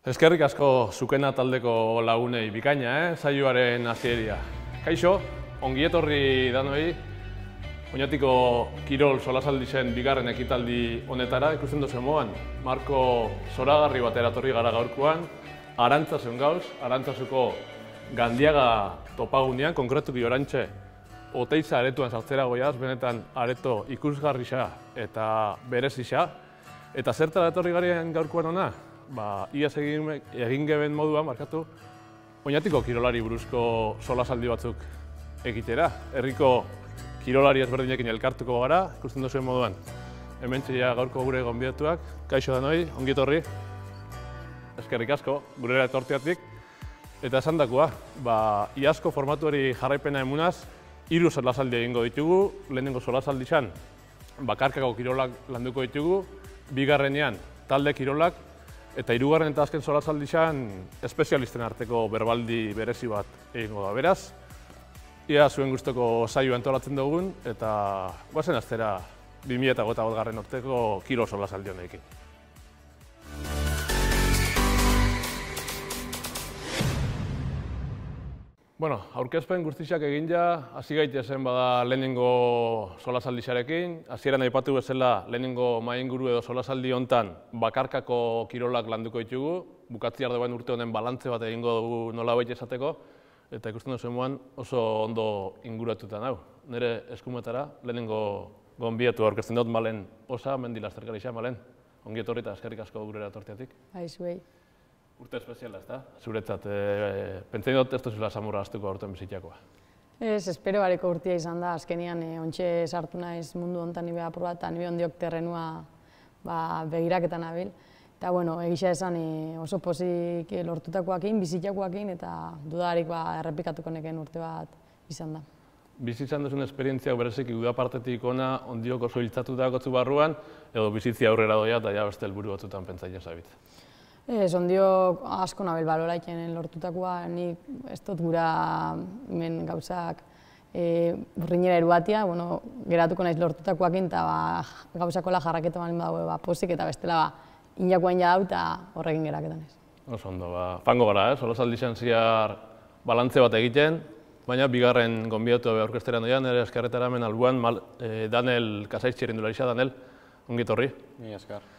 Eskerrik asko Zukena taldeko lagunei bikaina, saioaren hasieria. Kaixo, ongi etorri danoi, Oñatiko Kirol solasaldizen bigarren ekitaldi honetara, ikusten duzu moan, marko zoragarri batera etorri gara gaurkoan, Arantzasun gauz, Arantzazuko Gandiaga topagunean, konkretuki orantxe, Oteiza aretoan sartzera goiaz, benetan areto ikusgarrisa eta berezisa. Eta zertara etorri garen gaurkoan hona? Iaz egin geben moduan, markatu, Oñatiko kirolari buruzko solasaldi batzuk egitera. Herriko kirolari ezberdinekin elkartuko gara, ikusten duzuen moduan. Hementxea gaurko gure gonbidatuak, kaixo danoi, ongi etorri. Eskerrik asko, gurera etortiatik. Eta esandakoa, iazko formatuari jarraipena emunaz, 3 solasaldi egingo ditugu, lehenengo solasaldi izan, bakarkako kirolak landuko ditugu, bigarrenean talde kirolak, eta 3. eta azken solasaldi izan, espezialisten arteko berbaldi berezi bat egingo da. Beraz, ia zuen gustoko saioa antolatzen dugun, eta guazen aztera 2025 urteko kirol solasaldi honekin. Aurkezpen guztiak egin ja, hasi gaitezen bada lehenengo solasaldiarekin. Hasieran aipatu bezala lehenengo mahainguru edo solasaldi hontan bakarkako kirolak landuko ditugu. Bukatzi ardean urte honen balantze bat egingo dugu nolabait esateko. Eta ikusten duzuen moan oso ondo inguratuta nau. Nire eskumetara lehenengo gonbidatu aurkezten dut Malen Osa, mendi lasterkarixa, Malen. Ongi etorri eta eskerrik asko gurera etortiatik. Zuei. Urte espeziala, ezta? Zuretzat, pentsatzen dut ez duzula samurra astuko aurten bizitzakoa. Ez, espero bareko urtia izan da, azkenian ontxe sartu naiz mundu honetan nire apur bat, eta nire ondiok terrenua begiraketan nabil. Eta, egisa esan oso pozik lortutakoakin, bizitzakoakin, eta dudarik errepikatuko neken urte bat izan da. Bizitzan duzun esperientziak bereziki uda partetik ona, ondiok oso hiltzatuta gotzu barruan, edo bizitzia aurrera doia eta ja beste helburu batzutan pentsatzen zabit. Ez, ondiok asko nabil baloraiken lortutakoa, nik ez dut gura hemen gauzak burrinera eruatia, geratuko naiz lortutakoakin eta gauzakola jarraketa balin badago pozik eta bestela inakoa ina dau eta horrekin geraketan ez. Oso ondo, fango gara, solasaldian ziar balantze bat egiten, baina bigarren gonbidatu aurkezteran doian, nire eskerretara hemen albuan, Daniel Kasaiz txirrindularitza, Daniel, ongi etorri. Ni esker.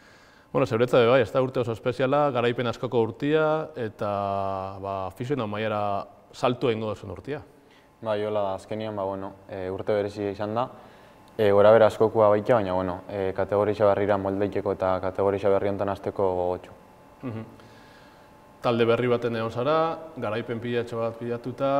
Zeuretza bai, ez da urte oso espeziala, garaipen askoko urtia, eta aficionado mailara saltu egingo duzun urtia. Hola da, azkenian, urte berezia izan da, gorabera askokua baita, baina, kategorisa berrira moldeiteko eta kategorisa berri honetan hasteko gogotxu. Talde berri baten egon zara, garaipen pilatxo bat pilatuta,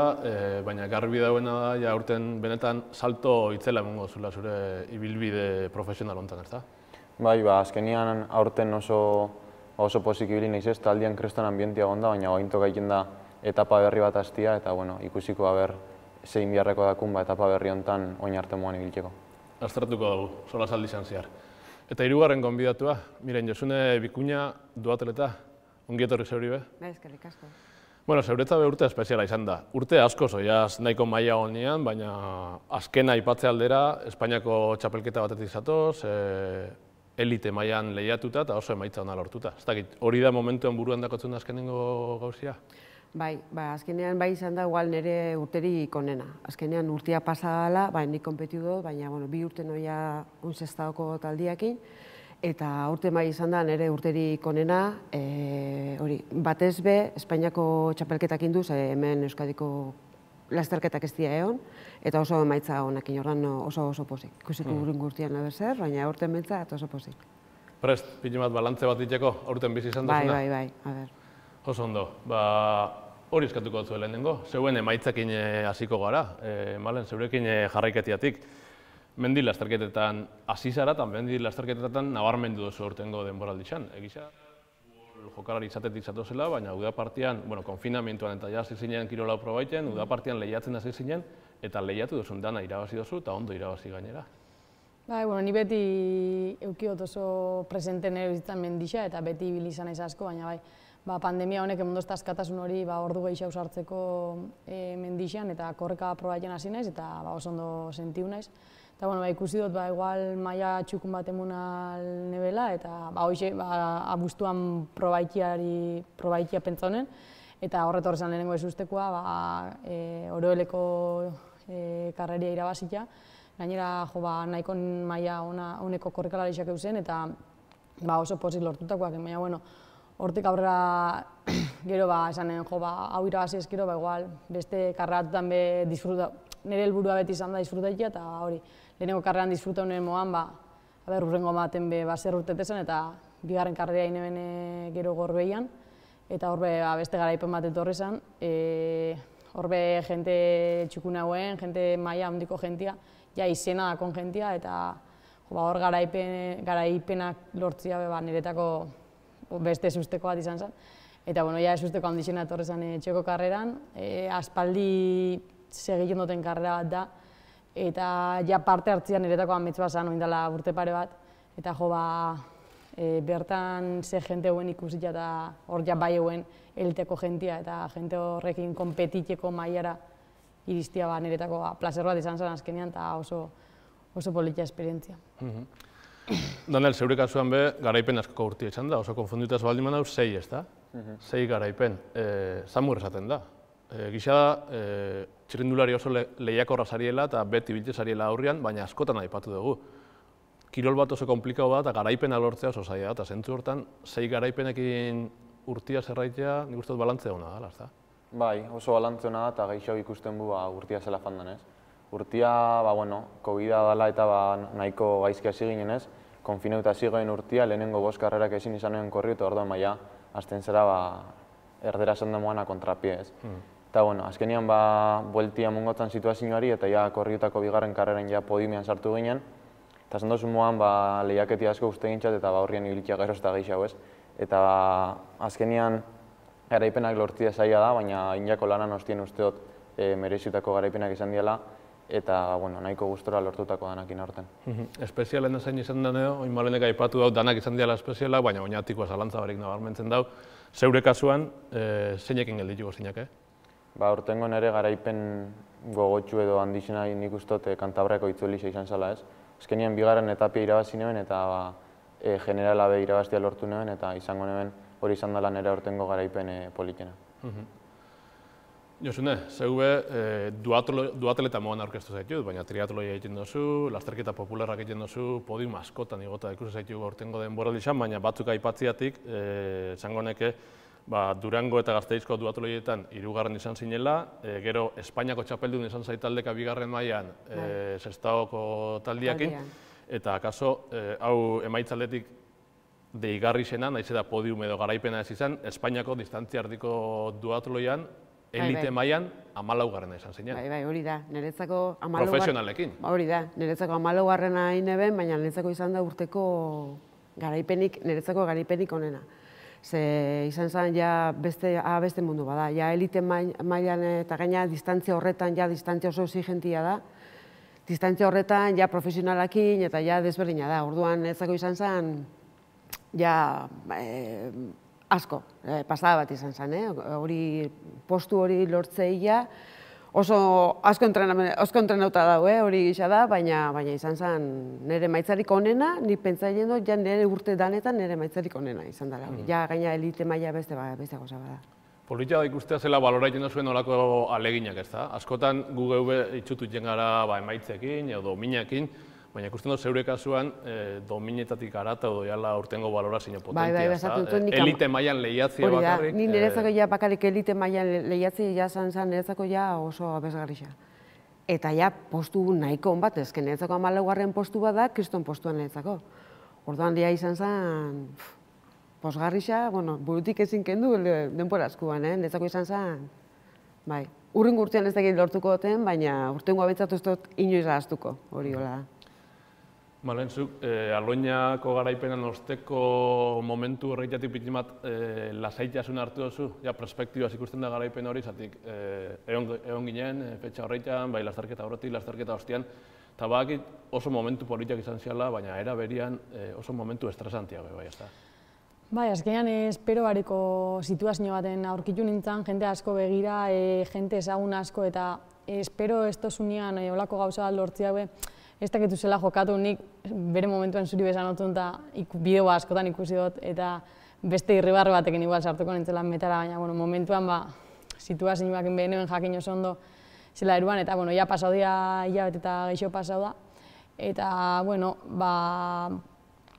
baina garbi dauena da, ja urten benetan salto itzela emango zula zure ibilbide profesional honetan, ez da? Azkenian aurten oso pozik ibili naiz ez, taldean kreston ambientia egon da, baina ointok egiten da etapa berri bat hastia eta ikusiko zein biharreko dakun etapa berri honetan oin arte moan ibiltzeko. Aztertuko dugu, solasaldi izan zehar. Eta 3. gonbidatua, Miren Josune Bikuña, duatleta, ongi etorri zeuri be? Eskerrik asko. Zeuretza be urte espeziala izan da. Urte asko zoiaz nahiko maila honean, baina azkena aipatze aldera, Espainiako txapelketa batetik zatoz, elite mailan lehiatuta eta oso emaitza ona lortuta. Ez dakit, hori da momentuan buruan dakotzen da azkenengo gauzia? Azkenean izan da igual nire urterik onena. Azkenean urtea pasa dela, nik konpetiu dut, baina 2 urte noia unzestadoko taldiakin, eta urte izan da nire urterik onena, batez be, Espainiako txapelketak induz, hemen Euskadiko lasterketak ez dira egon, eta oso emaitza honekin, oso pozik. Ikusiko gurin gurtian zer, baina aurten mentza eta oso pozik. Prest, pili bat balantze bat diteko, aurten bizi izan duzuna? Bai, a ber. Oso ondo, hori eskatuko dut lehenengo, zeuen emaitzakin hasiko gara, Malen, zeurekin jarraiketiatik. Mendi lasterketetan hasi zara, eta mendi lasterketetan nabarmendu duzu urtengo denboraldizan. Egisa, jokalari izatetik zatozela, baina uda partian, konfinamentuan eta hasi zinen kirola probaiten, uda partian lehiatzen hasi zinen, eta lehiatu duzun dana irabazi duzu eta ondo irabazi gainera. Ni beti eukiot oso presente nire bizitzan mendisa eta beti ibili izan naiz asko, baina pandemia honek emondozta askatasun hori ordu gehiago sartzeko mendixan eta korreka probatzen hasi naiz eta oso ondo sentiu naiz. Eta ikusi dut igual maila txukun bat emunal nebela eta hoxe abuztuan probaikia pentsa honen eta horretor zen lehenengo ezustekoa Oroeleko karreria irabazita. Gainera nahiko maila honeko korrikalariak eusen eta oso pozik lortutakoak, baina hortik aurrera gero esanen hau irabazi ezkero igual beste karreratutan nire helburua beti izan da disfrutaitea eta hori lehenengo karreran disfruta honen moan urrengo maten zer urtetezen eta bigarren karrera ineben gero gorbeian eta horbe beste garaipen bat etorri zen. Horbe jente txukun hauen, jente maila handiko jentia, izena dakon jentia eta hor garaipenak lortzia niretako beste ezusteko bat izan zen. Eta ezusteko handixena etorri zen txeko karreran, aspaldi segiten duten karrera bat da eta parte hartzia niretako amets bat zen, oindala urte pare bat eta bertan ze jente hauen ikusita eta hor bai hauen eliteko jentia eta jente horrekin konpetiteko mailara iristia niretako plazer bat izan zen azkenean eta oso politia esperientzia. Daniel, zeure kasuan garaipen askoko urtia izan da, oso konfunditaz baldin manau, 6 ez da? 6 garaipen, zamur esaten da. Gisa da, txirrindulari oso lehiakorra zariela eta beti bilte zariela aurrian, baina askotan aipatu dugu. Kirol bat oso komplikau da eta garaipena lortzea oso zaila da, eta zentzu hortan 6 garaipenekin urtia zerraitea, nik uste dut balantzea hona da, ez da? Bai, oso balantzea hona da eta gehiago ikusten bu urtia zela fandan ez. Urtia, COVID-a dela eta nahiko gaizki hasi ginen ez, konfineuta zigoen urtia, lehenengo 5 karrerak ezin izan nuen korri eta orduan azten zera erdera esan demoana kontrapie ez. Eta azkenian bueltia mungotzen situazioari eta korriutako bigarren karreran podiumean sartu ginen. Eta esan dozun moan lehiaketi asko uste gintzat eta horrien ibilitia geroz eta gehiago ez. Eta azkenian garaipenak lortzia zaila da, baina inako lanan ostien usteot merezitako garaipenak izan diela eta nahiko gustora lortutako danakin aurten. Espezialen zain izan deneo, oin malenek aipatu dau danak izan diala espeziala, baina oinatikoa zalantza barik nabarmentzen dau. Zeure kasuan, zeinekin geldituko zeinak, Urtengo nire garaipen gogotxu edo handixena nik ustot Kantabriako Itzuelixa izan zela ez. Azkenean bigarren etapia irabazi neben eta generala irabaztia lortu neben eta izango neben hori izan dela nire urtengo garaipen politena. Josune, zeube duatleta moan aurkeztu zaitut, baina triatloia egiten duzu, lasterketa popularrak egiten duzu, podium askotan igota ikusi zaitu urtengo denboraldi izan, baina batzuk aipatziatik, esango neke, Durango eta Gazteizko duatloietan 3. izan zinela, gero Espainiako txapeldun izan zaitaldeka 2. mailan Sestaoko taldiakin, eta akaso hau emaitzaldetik deigarri zena, nahiz eta podium edo garaipena ez izan, Espainiako distantzia erdiko duatloian, elite mailan 14. izan zinen. Bai, hori da, niretzako profesionalekin. Hori da, niretzako 14. ineben, baina niretzako izan da urteko garaipenik, niretzako garaipenik onena. Ze izan zen beste mundu bada, elite mailan eta gaina distantzia horretan distantzia oso exigentia da. Distantzia horretan profesionalakin eta desberdina da. Orduan niretzako izan zen asko, pasada bat izan zen, hori postu hori lortzeia oso asko entrenauta dago, hori gisa da, baina izan zen nire maitzarik onena, nik pentsatzen dut, nire urte danetan nire maitzarik onena izan dela. Gaina elite maila beste goza bada. Politia da ikustea zela baloratzen zuen olako aleginak ez da. Askotan gu geube itxutu gara emaitzekin edo dominakin, baina ikusten dut zeure kasuan dominetatik arata edo jala urtengo balorazio potentia ez da. Elite mailan lehiatzea bakarrik. Ni niretzako bakarrik elite mailan lehiatzea zan niretzako oso abesgarria. Eta postu nahiko on bat, ezken niretzako 14. postu bat da, kriston postuan niretzako. Orduan izan zen posgarria, burutik ezin kendu denbora askuan, niretzako izan zen, bai. Urrengo urtean ez dakit lortuko duten, baina urtengo abentzatu ez dut inoiz ahaztuko, hori hola da. Zuk, Aloñako garaipenan osteko momentu horretatik pitin bat lasaitasun hartu duzu, perspektibaz ikusten da garaipen hori, zatik egon ginen, fetxa horretan, bai lasterketa horretik, lasterketa ostian, eta oso momentu politiak izan ziala, baina era berian oso momentu estresantiago, bai, ez da? Bai, azkenean espero bariko situazio baten aurkitu nintzen, jente asko begira, jente ezagun asko, eta espero ez tozunean olako gauza bat lortzea be, ez dakitu zela jokatu, nik bere momentuan zuri bezan otzun eta bideo askotan ikusi dut, eta beste irribarre batekin igual sartuko nintzela metara, baina momentuan situazioak behenean jakin oso ondo zela eruan, eta ja pasau dira hilabete eta gehiago pasau da, eta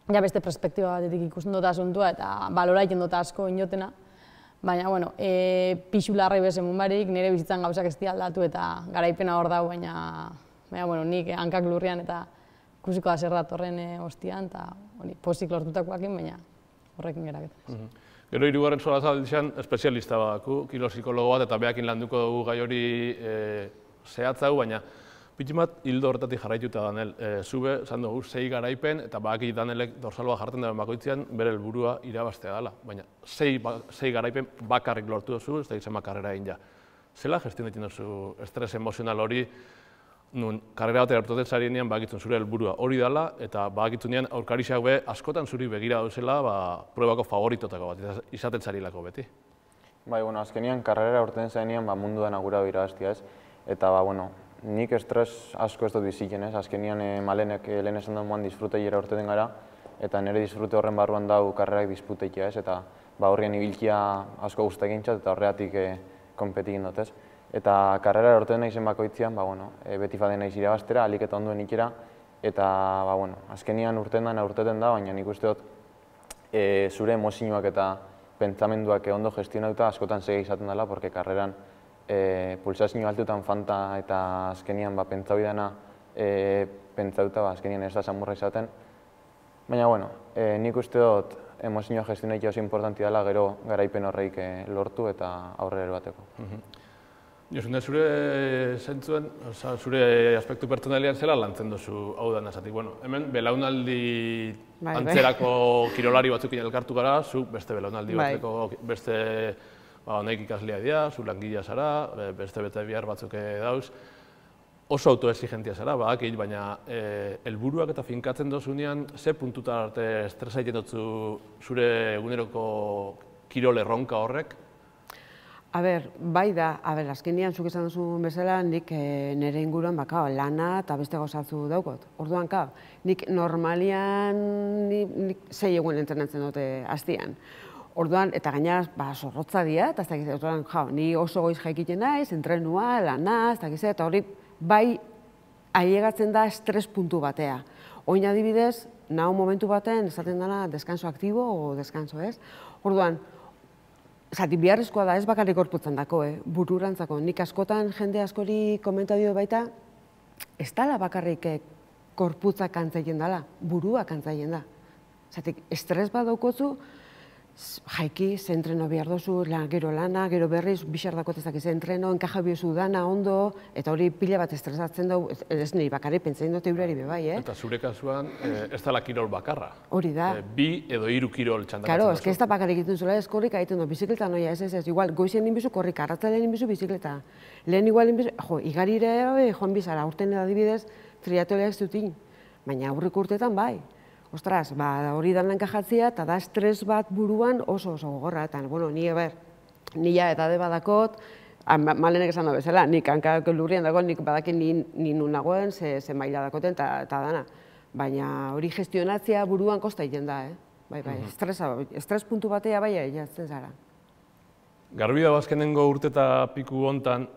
ja beste perspektiba batetik ikusten dut asuntua eta balora egiten dut asko inotena. Baina, pixu larrai bezemun barik, nire bizitzan gauzak ez aldatu eta garaipena hor dau, baina nik hankak lurrian eta ikusiko da zer datorren ostian, eta pozik lortutakoakin, baina horrekin geraketan. Gero hirugarren solasaldian espezialista badaku, kilo psikologo bat, eta behakin landuko dugu gai hori zehatzau, baina pitin bat hildo horretatik jarraituta Danel. Zube, zan dugu, 6 garaipen, eta badaki Danelek dorsalba jartzen duen bakoitzean bere helburua irabaztea dela. Baina 6 garaipen bakarrik lortu duzu, ez da izan karrera egin ja. Zela gestionetan duzu estres emozional hori, nun karrera batera hartutzen zarienean badakitzen zure helburua hori dela, eta badakitzunean aurkarixak be askotan zuri begira duzela pruebako favoritotako bat, izaten zarilako beti. Bai, azkenean karrera urten zarenean mundu dena gura irabaztia ez, eta nik estres asko ez dut biziken ez, azkenean Malenek lehen esan duen disfruteiera urteten gara, eta nire disfrute horren barruan dau karrerak disfruteikia ez, eta horrien ibilkia asko guztak egintzat, eta horreatik konpetikin dut ez. Eta karrera urteten nahi zen bakoitzean, beti faden nahiz irabaztera, alik eta onduen ikera, eta azkenean urteten da, baina nik uste dut zure emozioak eta pentsamenduak ondo gestionatuta askotan segi izaten dela, porque karreran pulsazio altutan fanta eta azkenian pentsau idana pentsauta azkenian ez da samurra izaten. Baina, nik uste dut emozioa gestionaikia oso importanti dela gero garaipen horreik lortu eta aurrera bateko. Josune, zure zentzuen, zure aspektu pertsonalian zela lantzen duzu hau da nazatik. Hemen belaunaldi antzerako kirolari batzukin elkartu gara, zu beste belaunaldi batzeko beste honek ikaslea dira, zu langilea zara, beste bete bihar batzuk dauz. Oso autoexigentia zara, baina helburuak eta finkatzen dozunean, ze puntuta arte estresa egiten dutzu zure eguneroko kirol erronka horrek? Bai da, azkenean zuk esan duzu bezala, nik nire inguruan lana eta beste gauzatzu daukot. Orduan, nik normalian 6 egun entrenatzen dute hastian. Orduan, eta gainera zorrotza dira, eta ez dakiz, ni oso goiz jaikiten naiz, entrenua, lana, ez dakiz, eta hori bai ailegatzen da estres puntu batea. Oin adibidez, nahu momentu baten esaten dela deskanso aktibo o deskanso ez. Orduan, zati biharrezkoa da ez bakarrik gorputzen dako, bururantzako. Nik askotan jende askori komentadio baita, ez dala bakarrik gorputza kantzaien dela, burua kantzaien da. Zatik, estres bat daukotzu, jaiki, ze entreno behar dozu, gero lana, gero berriz, bixardakot ezak ze entreno, enkaja biozu dana, ondo, eta hori pila bat estresatzen dugu, ez nahi bakarrik pentsatzen dute eurari bebai, Eta zure kasuan, ez dela kirol bakarra. Hori da. 2 edo 3 kirol txandakatzen duzu. Karo, ez da bakarrik egiten zula, ez korrika egiten du, bizikleta noia, ez, igual, goizien ninbizu korrika, arratzalean ninbizu bizikleta. Lehen igual ninbizu, igarire joan bizara, urten adibidez, triatoleak zutin, baina aurreko urtetan bai. Ostras, hori dan enkajatzea eta da estres bat buruan oso gogorra. Eta, nila eta de badakot, Malenek esan da bezala, nik hankak lurrian dagoen, nik badakin ninu nagoen, ze maila dakoten eta dana. Baina hori gestionatzea buruan kosta egiten da, estres puntu batea bai egiten zara. Garbi dago azkenengo urte eta piku hontan,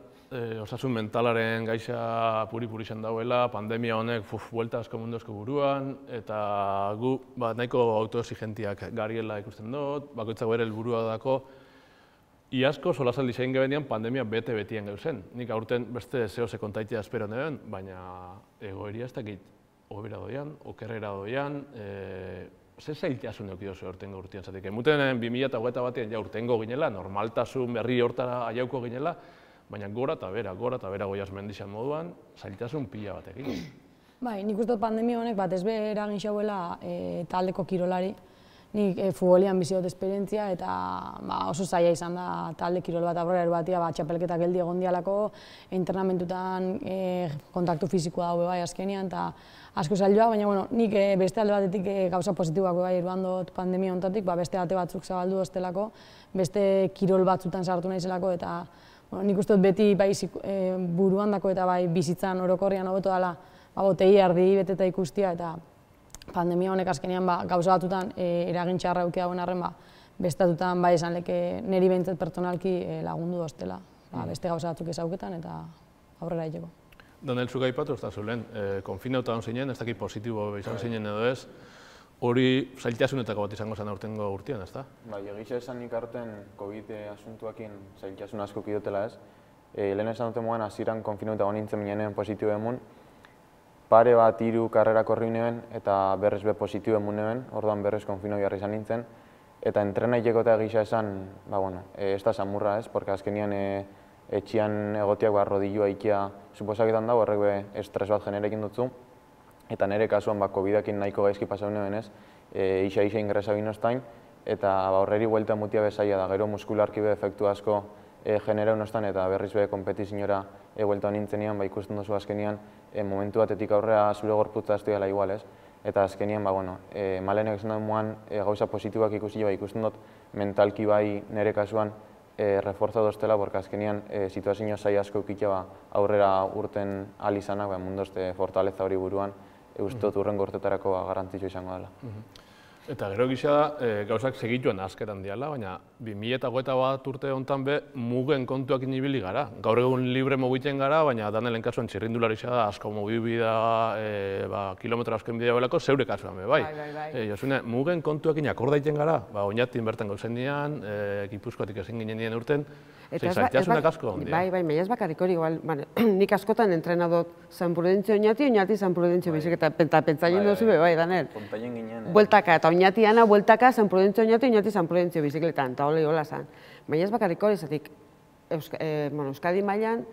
osasun mentalaren gaixa puri-puri izan dauela, pandemia honek buelta asko munduazko buruan, eta gu nahiko autoexigentiak gariela ikusten dut, bakoitzak bere helburua dako. Iazko solasaldi zein gebenean pandemia bete-betien gauzen. Nik aurten beste zehose kontaitea espero neuen, baina egoeria ez dakit hobera doian, okerrera doian, ze zailtasun eukidozu aurtengo urtean zatik. Emuten 2021 batean ja urtengo ginela, normaltasun berri hortara aiauko ginela, baina gora eta bera goiaz mendizan moduan, zailtasun pila batekin. Bai, nik uste dut pandemia honek bat ez behar eragin xauela taldeko kirolari. nik futbolian bizi dut esperientzia eta oso zaila izan da talde kirol bat aurrera batia, txapelketak geldi egon dialako, entrenamentutan kontaktu fizikoa dago bai azkenean eta asko zailua, baina nik beste alde batetik gauza positiboak bai eruan dut pandemia honetatik, beste ate batzuk zabaldu ostelako, beste kirol batzutan sartu naizelako eta nik uste dut beti bai buruan dako eta bai bizitzan orokorrian hobeto dela botei erdi beteta ikustia eta pandemia honek azkenean gauza batzutan eragin txarra eduki dagoen arren bestatutan bai esan leke niri behintzat pertsonalki lagundu doztela beste gauza batzuk ezauketan eta aurrera egiteko. Daniel, zuk aipatu ez da zulen, konfinauta hon zinen, ez dakit positibo izan zinen edo ez, hori zailtasunetako bat izango zen aurtengo urtean, ez da? Bai, egisa esan nik arten COVID asuntuakin zailtasun asko kidotela ez. Lehen esan dute moan, hasieran konfinauta hon nintzen minenean positibo emun, pare bat 3 karrera korri nuen eta berrez be positibo emun nuen, orduan berrez konfinau jarri izan nintzen. Eta entrena ikekota egisa esan, ez da samurra ez, porque azkenian etxian egotiak rodilloa ikia suposaketan dago, horrek be estres bat generekin dutzu. Eta nire kasuan COVID-akin nahiko gaizki pasau nuen ez, isa ingresa binostain, eta horreri huelta mutia bezaia da, gero muskularki be efektu asko genereu nostan eta berriz be kompetiziora huelta nintzenian, ikusten duzu azkenian momentu batetik aurrera zure gorputza ez duela igual ez. Eta azkenian, malenek esan dut moan gauza positiboak ikusi, ikusten dut mentalki bai nire kasuan reforza doztela, porque azkenian situazio zai asko ekitea aurrera urten alizanak, mundozte fortaleza hori buruan, uste dut urren gortetarako garrantzitsua izango dela. Eta gero gisa da, gauzak segituen asketan diala, baina 2021 urte honetan be mugen kontuak inibili gara. Gaur egun libre mugiten gara, baina Danielen kasuan txirrindularitza da, asko mugibida, kilometro asken bidea belako, zeure kasuan be, bai. Josune, mugen kontuak akordaiten gara, oinatin bertan gauzen dian, Gipuzkoatik ezin ginen dien urten, zailtasunak asko ondia. Bai, baina ez bakarrik hori, nik askotan entrenadot San Prudentzio oinati San Prudentzio baizik eta pentsaien duzu be, bai, Daniel. Kontaien ginen. Bueltaka, eta oinatiana, bueltaka, San Prudentzio oinati San Prudentzio bizikletan, eta hola zan. Baina ez bakarrik hori, zatik, Euskadi mailan,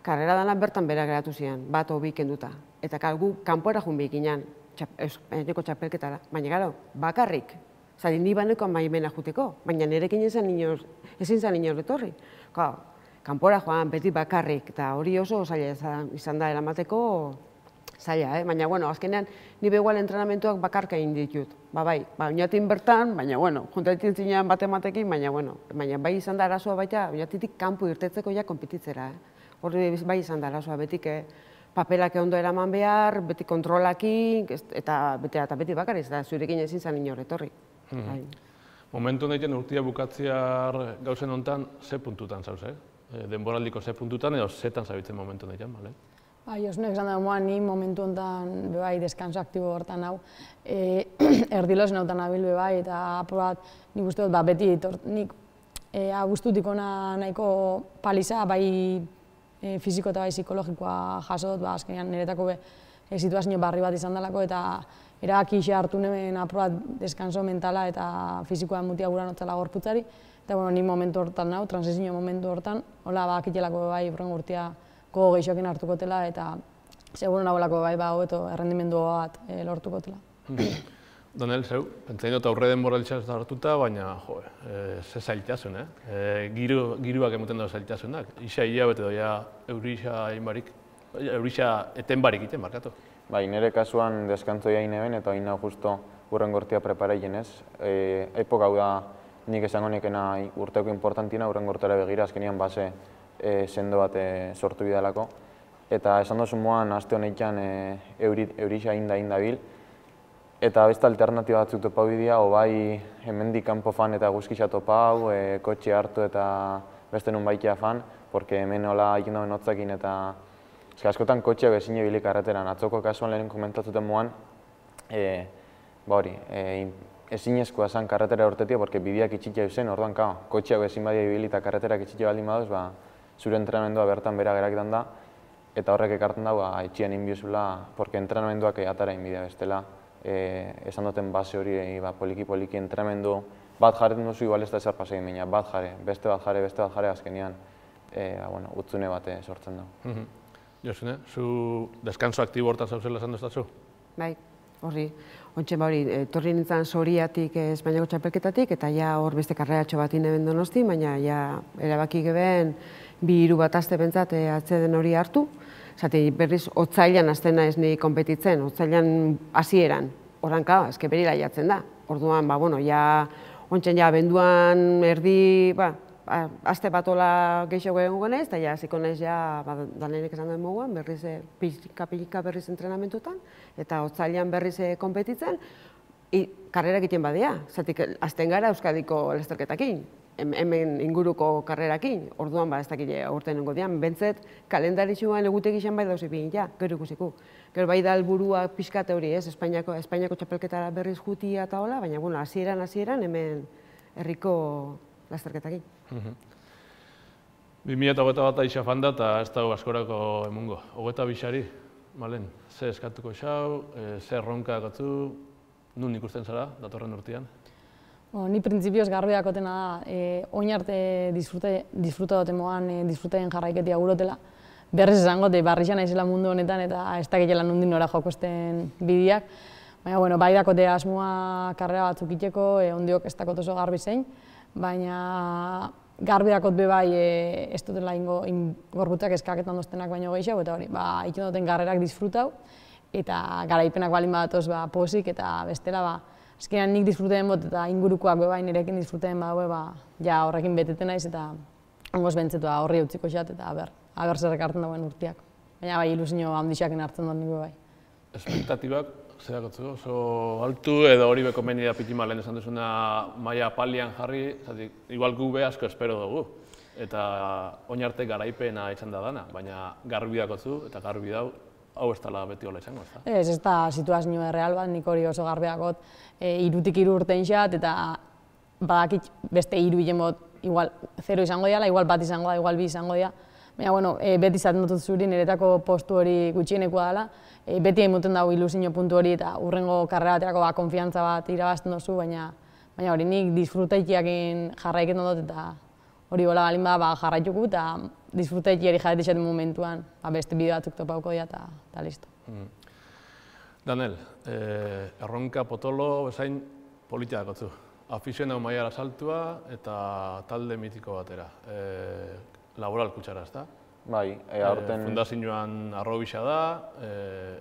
karrera dana bertan bera geratu zian, bat hobi kenduta. Eta gu kanpora jun behik ginen, Espainiako txapelketara, baina gero, bakarrik. Zari, ni baneko maimena juteko, baina nirekin ezin zan inor etorri. Kanpora joan, beti bakarrik, eta hori oso zaila izan da eramateko zaila, baina, azkenean, ni begual entrenamentuak bakarka egin ditut. Bai, oinatin bertan, baina, juntatzen zinean batematekin, baina, bai izan da arazoa baita, oinatitik kanpo irtetzeko ja konpetitzera. Hori bai izan da arazoa, betik papelak ondo eraman behar, beti kontrolakin, eta beti bakarriz, eta zurekin ezin zan inor etorri. Momentu honetan urtia bukatziar gauzen honetan, ze puntutan zauz, denboraldiko ze puntutan edo zetan zabitzen momentu honetan, bale? Josunek esan dago ni momentu honetan bebai deskanso aktibo hortan hau, erdilozen honetan nabil bebai eta aprobat nik uste dut beti nik guztutik ona nahiko paliza bai fiziko eta bai psikologikoa jaso dut, azkenean niretako situazio barri bat izan dalako eta erabaki hartu nuen aprobat deskanso mentala eta fizikoa mutia gura notzela gorputzari. Eta ni momentu hortan nahu, transizio momentu hortan, hola bakitelako bai urrengo urtea gogo gehixokin hartukotela eta seguro nagoelako bai hobeto errendimendu bat lortukotela. Daniel, zeu, pentsain dut aurre denboralitza hartuta, baina ze zailtasun, giruak emuten dago zailtasunak. Isa hilabete doia eurisa etenbarik iten, markatu. Bai, nire kasuan deskantzoia ineben eta hain justo urren gortia preparaien ez. Epoka hau da nik esango nekena urteko importantina, urren gortera begira, azkenian base sendo bat sortu bidalako. Eta esan dozu moan, aste honetan eurisa inda bil. Eta beste alternatiba batzuk topau bidea, bai hemendik kanpo fan eta guzkisa topau, kotxe hartu eta beste nun baikia fan, porque hemen hola egin dauen hotzakin eta askotan kotxeak ezin ebili karreteran. Atzoko kasuan lehen komentatzuten moan, ezinezkoa zen karretera hortetia, porque bideak itxitia zen, orduan kotxeak ezin badia ibili eta karreterak itxitia baldin baduz, zure entrenamendua bertan bera geraketan da, eta horrek ekartzen dago etxian inbiozula, porque entrenamenduak atara inbidea bestela. Esan duten base hori poliki-poliki entrenamendu bat jarretzen duzu, igual ez da ezer pasegin baina bat jare, beste bat jare azkenean utzune bat sortzen dago. Josune, zu deskanso aktibo hortan zauzela esan duztazu? Bai, horri. Ontxe ba hori, etorri nintzen Soriatik Espainiako txapelketatik, eta ja hor beste karreratxo bat ineben Donosti, baina ja erabaki geben 2-3 bat aste bentsat atzeden hori hartu. Zati berriz otzailan hasten naiz ni konpetitzen, otzailan hasieran. Horranka, eske berira jatzen da. Orduan, ba bueno, ja ontsen ja abenduan erdi, aste batola gehiago egongo naiz, eta ja hasiko naiz ja danenek esan duen moduan, berriz pilika berriz entrenamentutan, eta otzailan berriz konpetitzen, karrera egiten badea. Zatik, azten gara Euskadiko lasterketakin, hemen inguruko karrerakin, orduan ez dakit aurten nengo dian, bentzet kalendaritxuan egutegixan bai dauzipin, ja, gero ikusiko. Gero bai da helburua pixkate hori, Espainiako txapelketara berriz jutia eta hola, baina, bueno, hasieran hemen herriko lasterketakin. 2021 aixa fanda eta ez dago askorako emungo. 22 Malen, ze eskatuko xau, ze erronka gotzu, nun ikusten zara, datorren urtean? Ni printzipioz garbi dakotena da, oin arte disfruta dute moan, disfrutaien jarraiketia gurotela. Berriz esango, barrixan naizela mundu honetan eta ez dakitela nundin nora jokosten bideak. Baina, bueno, bai dakote asmoa karrera batzuk iteko, ondiok ez dakot oso garbi zein, baina garbi dakot be bai ez dutela gorputzak eskaketan doztenak baino gehiago, eta hori, iten duten karrerak disfrutau, eta garaipenak balin badatoz posik, eta bestela, azkenean nik disfruten bot, eta ingurukoak be bai nirekin disfruten ja horrekin beteten naiz, eta ongoz bentzetu horri utziko xat, eta aber zer ekartzen dagoen urteak. Baina bai ilusio handixaken hartzen dut nik bai. Espektatibak, zer gotzu, oso altu edo hori beko meni da piti malen esan duzuna maia palian jarri, igual gu be asko espero dugu. Eta oin arte garaipena izan da dana, baina garbi dakotzu eta garbi dau, hau ez dela beti hola izango, ez da? Ez da situazio erreal bat, nik hori oso garbi dakot, 3 urtein xat, eta badakit beste 3 hilen bot, igual 0 izango diala, igual 1 izango da, igual 2 izango dia. Baina, bueno, beti izaten dut zuri, niretako postu hori gutxienekoa dela, beti emoten dago ilusio puntu hori eta urrengo karrera baterako konfiantza bat irabazten duzu, baina hori nik disfrutaikiakin jarraiketan dut eta hori bola balin jarraituko eta disfrutaikiari jarraitexaten momentuan beste bideo batzuk topauko dira eta listo. Daniel, erronka potolo bezain politia dakotzu. Afizionau maiara saltua eta talde mitiko batera. Laboral kutsara, ez da? Bai, aurten... Fundazioan arrobisa da,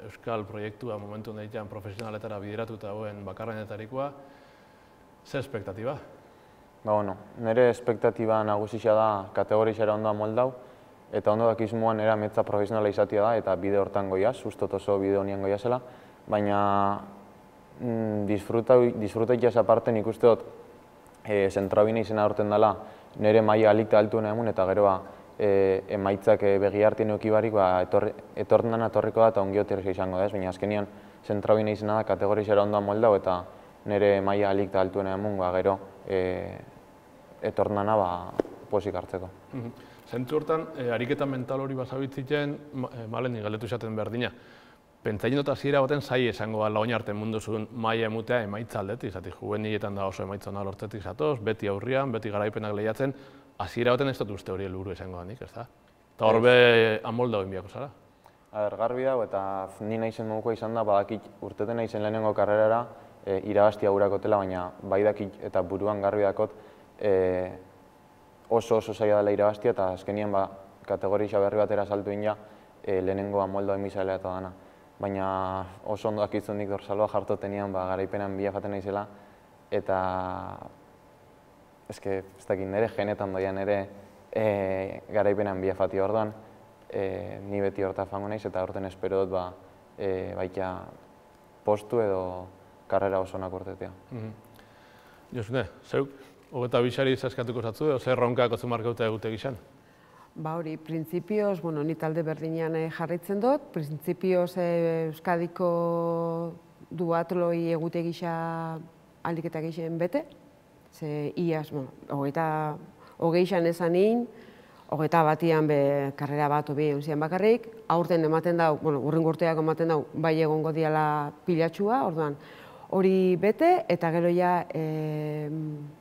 Euskal proiektua momentu honetan profesionaletara bideratuta dagoen bakarrenetarikoa. Ze espektatiba? Bueno, nire espektatiba nagusisia da kategorixera ondo moldau, eta ondo dakizmuan nire ametza profesionala izatea da, eta bide hortan goiaz, ustot oso bide honien goiazela, baina disfrutaikiaz aparte nik uste dut zentrabine izena aurten dela nire maila alikta altuen egun, eta gero emaitzak begi hartien eukibarik etornan atorriko da eta ongi otirreza izango da, baina azkenian zentrabine izena da kategorixera ondo moldau, eta nire maila alikta altuen egun, gero etornana posik hartzeko. Zentzu hortan, ariketa mental hori basabitziten, Malen galdetu izaten berdina. Pentsaien dut hasiera baten zai esango ala oin arte munduzun maila emutea emaitza aldetik, zati juveniletan da oso emaitza ona lortzetik zatoz, beti aurrian, beti garaipenak lehiatzen, hasiera baten ez dut uste hori helburu esango da nik, ez da? Eta horbe amolda hori biako zara? Garbi dago eta ni naizen moduko izan da, badakit urteten naizen lehenengo karrerara irabaztia gurakotela, baina bai dakit eta buruan garbi dakot oso zaila dela irabaztia, eta azkenian kategorisa berri batera saltu ina lehenengo amolda emizalea eta dana. Baina oso ondo dakitzen nik dorsaloa jartu tenean garaipenan bila jaten naizela, eta ez dakit nire genetan doia nire garaipenan bila jati orduan, ni beti horta fango naiz eta horten espero dut baita postu edo karrera oso onak urtetea. Josune, zeuk, 22 zaskatuko zatzu, edo zer ronkak otzu markauta egute gizan? Hori, printzipioz, ni talde berdinean jarraitzen dut, printzipioz Euskadiko duatloi egute gisa aldiketa gixen bete, ze iaz, hogeixan esan nin, 21an karrera bat obi egun bakarrik, aurten ematen dau, urrengo urteak ematen dau, bai egongo diala pilatxua, orduan, hori bete, eta gero ja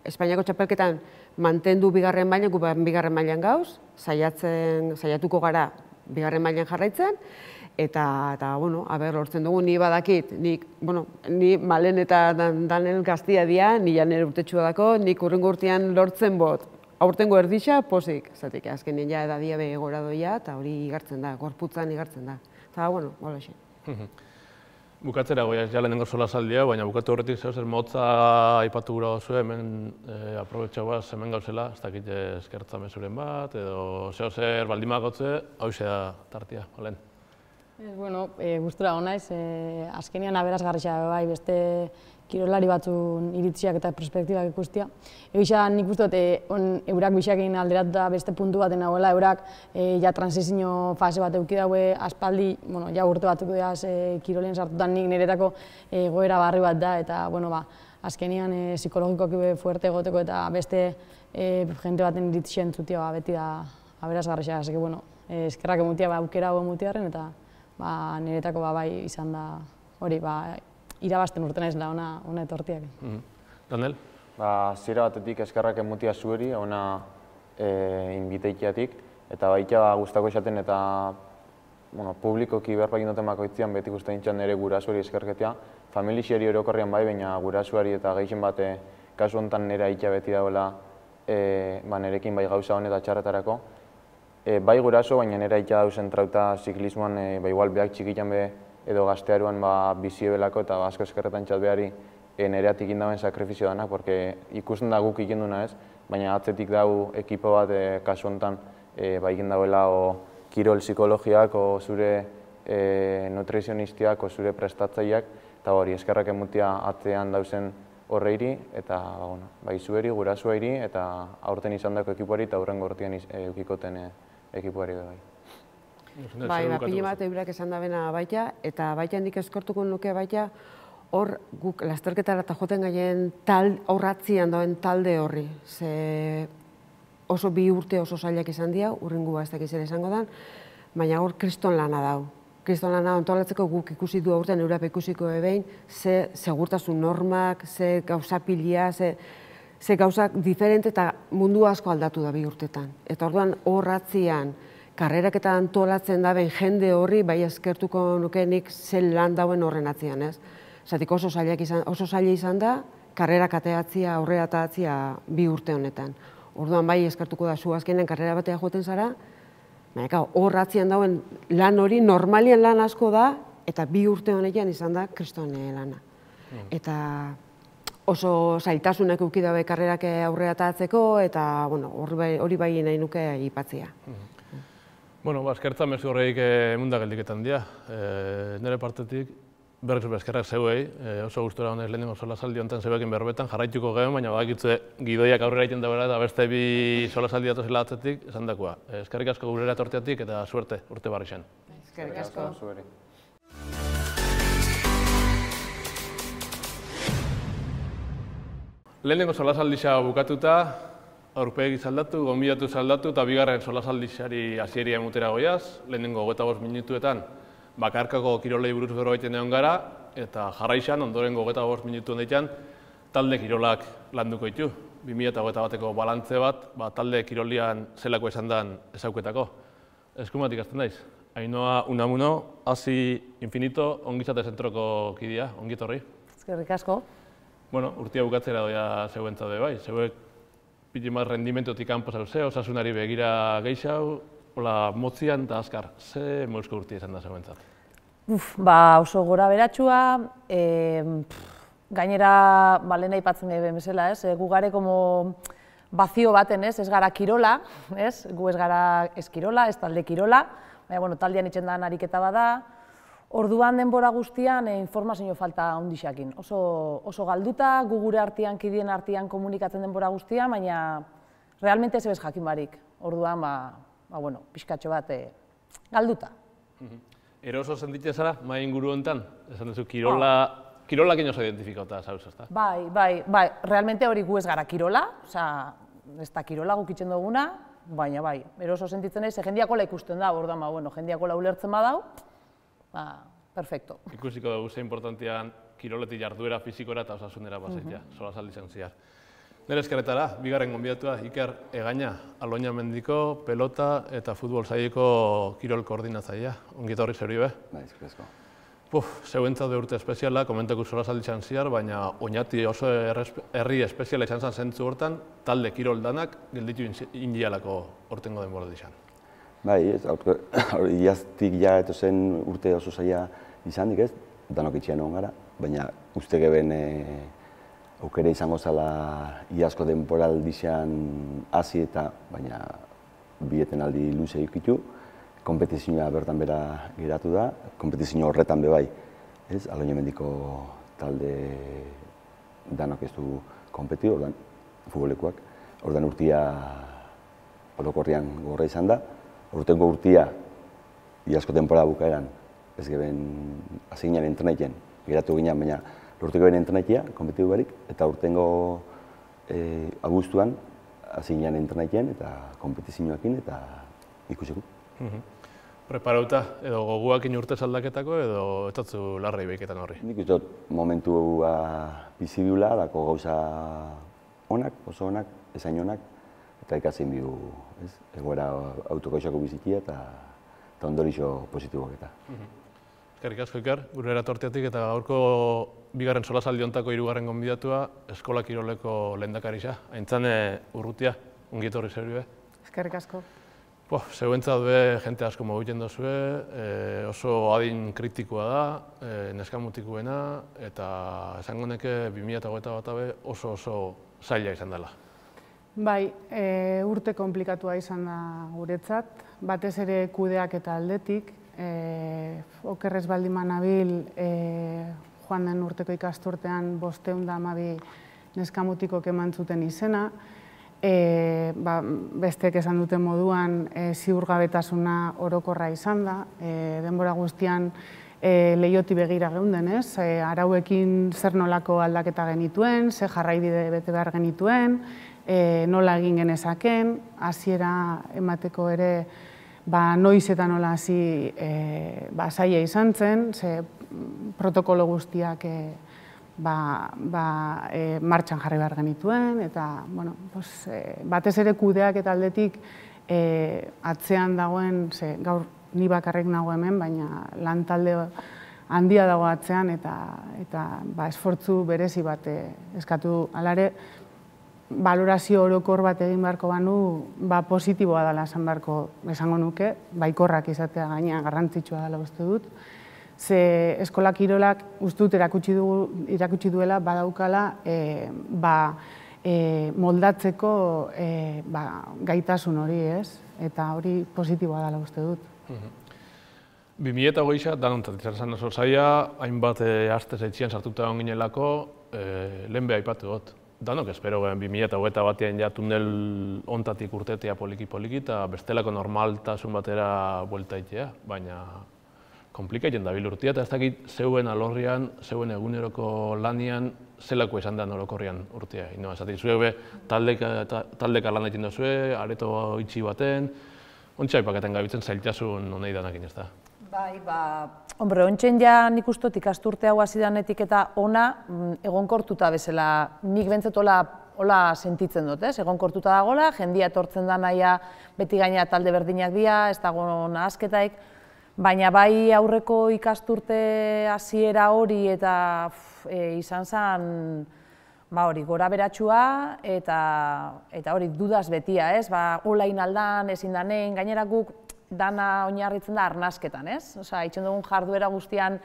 Espainiako txapelketan mantendu bigarren mailan, gu bigarren mailan gauz, saiatuko gara bigarren mailan jarraitzen, Eta, bueno, lortzen dugu, ni badakit, ni Malen eta Danel gaztia dira, ni janere urtetxua dako, nik urrengo urtean lortzen bot. Aurtengo erdixa, posik, zatik, azkenean ja edadia begora doia, eta hori igartzen da, gorputzan igartzen da. Eta, bueno, hola xe. Bukatzera goia, ja lehenengo solasaldia, baina bukatu horretik zer motza aipatu gura gozu, hemen aprobetxau bat hemen gauzela, ez dakit eskertza mesuren bat, edo zer baldin bagotze, hau da tartia, Malen. Bueno, gustura hona ez, azkenean aberasgarria bai, beste kirolari batzun iritziak eta perspektibak ikustia. Egisa nik uste dut, eurak bixakin alderatuta beste puntu baten nagoela, eurak ja transizio fase bat eduki daue aspaldi, ja urte batzuk deaz kirolien sartutan nik niretako goera barri bat da, eta azkenean psikologikoki fuerte egoteko eta beste jente baten iritzien zutia beti da aberasgarria. Eskerrak emutia aukera hau emutiaren eta niretako bai izan da hori, irabazten urte naiz da ona etortiak. Danel? Zira batetik eskerrak emutia zueri, ona inbiteikiatik, eta baita guztako esaten eta publikoki behar pakin duten bakoitzian beti guztain txan nire gurasuari eskerketea. Familixiari orokorrian bai, baina gurasuari eta gehien bate kasu honetan nire aitea beti dauela nirekin bai gauza hon eta txarretarako. Bai guraso, baina nire aitea dauzen trauta ziklismoan igual behak txikitan be edo gaztearuan biziebelako eta asko eskerretan txat behari nireatik indauen sakrifizio danak, porque ikusten da guk ikinduna ez, baina atzetik dau ekipo bat kasu honetan egin dauela kirol psikologiak, zure nutrizionistiak, zure prestatzaileak, eta hori eskerrak emutia atzean dauzen horreiri, eta bai zueri, gurasuari, eta aurten izan dako ekipuari eta aurren gortian eukikoten ekipuari bai. Bai, pile bat eurak esan da bena baita, eta baita handik eskortuko nuke baita, hor guk lasterketara eta joten gaien horratzian dauen talde horri. Ze oso bi urte oso zailak izan dira, urrengua ez dakiz ere izango da, baina hor kriston lana dau. Kriston lana antolatzeko guk ikusi du aurten eurap ikusiko ebein, ze segurtasun normak, ze gauzapilia, ze gauzak diferente eta mundu asko aldatu da bi urtetan. Eta orduan horratzian, karrerak eta antolatzen daben jende horri, bai eskertuko nukenik zen lan dauen horren atzian, ez? Zatik oso zaila izan da, karrerak ateatzia, aurrera ateatzia bi urte honetan. Orduan bai eskertuko da zu azkenen karrera batea joten zara, baina hor atzian dauen lan hori normalian lan asko da, eta bi urte honetan izan da kristone lana. Eta oso zailtasunak euki dabe karrerak aurrera ateatzeko, eta hori bai nahi nuke aipatzea. Eskertza mezu horreik emunda geldiketan dira. Nire partetik, berriz eskerrak zeuei, oso gustora honez lehenengo solasaldi honetan zeuekin berbetan, jarraituko gehen, baina badakitze gidoiak aurrera egiten dagoela eta beste bi solasaldi datozela atzetik esan dakoa. Eskerrik asko gurera etorteatik eta suerte urte barri zen. Eskerrik asko. Lehenengo solasaldisa bukatuta, aurpegi saldatu, gonbidatu saldatu eta bigarren solasaldisari hasieria emutera goiaz. Lehenengo 25 minutuetan bakarkako kirolei buruz berbaiten egon gara, eta jarraixan, ondorengo 25 minutu honetan, talde kirolak landuko ditu. 2021ko balantze bat, talde kirolian zelako esan den ezauketako. Eskumatik azten daiz. Ainhoa Unamuno, Hasi Infinito, ongizate zentroko kidea, ongitorri. Eskerrik asko. Urtia bukatzera doia zeuentzat bai. Zeuek pitimat rendimentotik kanpo zauze, osasunari begira geixau, motzian eta azkar, ze moizko urtia izan da zeuentzat? Oso gora beratxua, gainera lehen aipatzen geben bezala, gu gare bazio baten, ez gara kirola, gu ez gara ez kirola, ez talde kirola, baina taldean itxendan ariketa bada, orduan denbora guztian informazio falta handixakin. Oso galduta, gu gure artean, kideen artean komunikatzen denbora guztian, baina realmente ez bez jakin barik. Orduan, pixkatxo bat galduta. Eroso sentitzen zara, mai inguru honetan? Esan duzu, kirolak inoz identifikauta zauz, ezta? Bai, realmente hori gu ez gara kirola, ez da kirola gukitzen duguna, baina bai, eroso sentitzen ez, jendiakola ikusten da, orduan, jendiakola ulertzen badau, perfecto. Ikusiko dugu ze importantian kiroletik jarduera fizikora eta osasunera pasatzea, solasaldi zen zehar. Nire eskerretara, bigarren gonbidatua, Iker Egaña, Aloña Mendiko, pelota eta futbol saileko kirol koordinatzailea. Ongi etorri zeuri be? Bai, eskerrezko. Zeuentzat de urte espeziala, komentako solasaldi izan ziar, baina Oñati oso herri espeziala izan zen zentzu hortan, talde kirol danak gelditu indialako hortengo denbora izan. Bai, iaztik ja eto zen urte oso zaila izanik ez, danok itxean egon gara, baina uste geben aukera izango zala iazko denboraldixean hasi eta, baina bieten aldi luze ikitu, kompetizioa bertan bera geratu da, kompetizio horretan bebai, ez, Aloña Mendiko talde danok ez du kompetitu, ordan, futbolekuak, ordan urtia orokorrian gorra izan da, urtengo urtia, iazko temporada bukaeran, ez geben hasi ginen entrenaiten, geratu ginen, baina lortu geben entrenaitia, kompetitu barik, eta urtengo abuztuan hasi ginen entrenaiten eta kompetizioakin eta ikusiko. Preparauta, edo goguakin urtez aldaketako, edo etatzu larrei behiketan horri? Nik uste dut momentua bizi biula, dako gauza onak, oso onak, esain onak, eta ikasin bihu, egoera autokoixako bizitia eta ondorixo positiboak eta. Eskerrik asko Iker, gure eratortiatik eta gaurko bigarren solasaldi hontako hirugarren gonbidatua eskola kiroleko lehendakarisa. Aintzane Urrutia, ongi etorri zeuri be? Eskerrik asko. Zeuentzat be jente asko mogiten dozue, oso adin kritikoa da, neskamutikuena, eta esango neke 2021 be oso zaila izan dela. Bai, urte komplikatua izan da guretzat, batez ere kudeak eta aldetik, okerrez baldin manabil joan den urteko ikasturtean 512 neskamutikok eman zuten izena, besteek esan duten moduan ziurgabetasuna orokorra izan da, denbora guztian lehioti begira geunden, ez? Arauekin zer nolako aldaketa genituen, ze jarraibide bete behar genituen, nola egin genezaken, hasiera emateko ere noiz eta nola hasi zaila izan zen, ze protokolo guztiak martxan jarri behar genituen, eta batez ere kudeak eta aldetik atzean dagoen, gaur ni bakarrik nago hemen, baina lan talde handia dago atzean eta esfortzu berezi bat eskatu alare, balorazio orokor bat egin beharko banu, positiboa dela esan beharko esango nuke, baikorrak izatea gaina garrantzitsua dela uste dut. Ze eskola kirolak uste dut erakutsi duela badaukala moldatzeko gaitasun hori, ez? Eta hori positiboa dela uste dut. 2008 danontzat izan zen oso zaila, hainbat astez etxian sartuta egon ginelako, lehen beha aipatu dut. Danok espero gen 2008 batean ja tunel ontatik urtetea poliki-poliki eta bestelako normaltasun batera buelta itea, baina komplikaiten dabil urtea eta ez dakit zeuen alorrian, zeuen eguneroko lanian, zelako izan da orokorrian urtea. Esatik zuek be, taldeka lan egiten duzue, areto itxi baten, ontsa ipaketen gabitzen zailtasun honei danakin ez da. Bai, hombre, ontsen ja nik ustot ikasturte hau hasi danetik eta ona egonkortuta bezala, nik bentzet hola sentitzen dut, ez? Egonkortuta dagoela, jendia etortzen da nahia beti gaina talde berdinak dira, ez dago nahasketaik, baina bai aurreko ikasturte hasiera hori eta izan zen hori gora beratxua eta hori dudaz betia, ez? Olain aldan, ezin danein, gainera guk dana oinarritzen da arnasketan, ez? Osa, itxen dugun jarduera guztian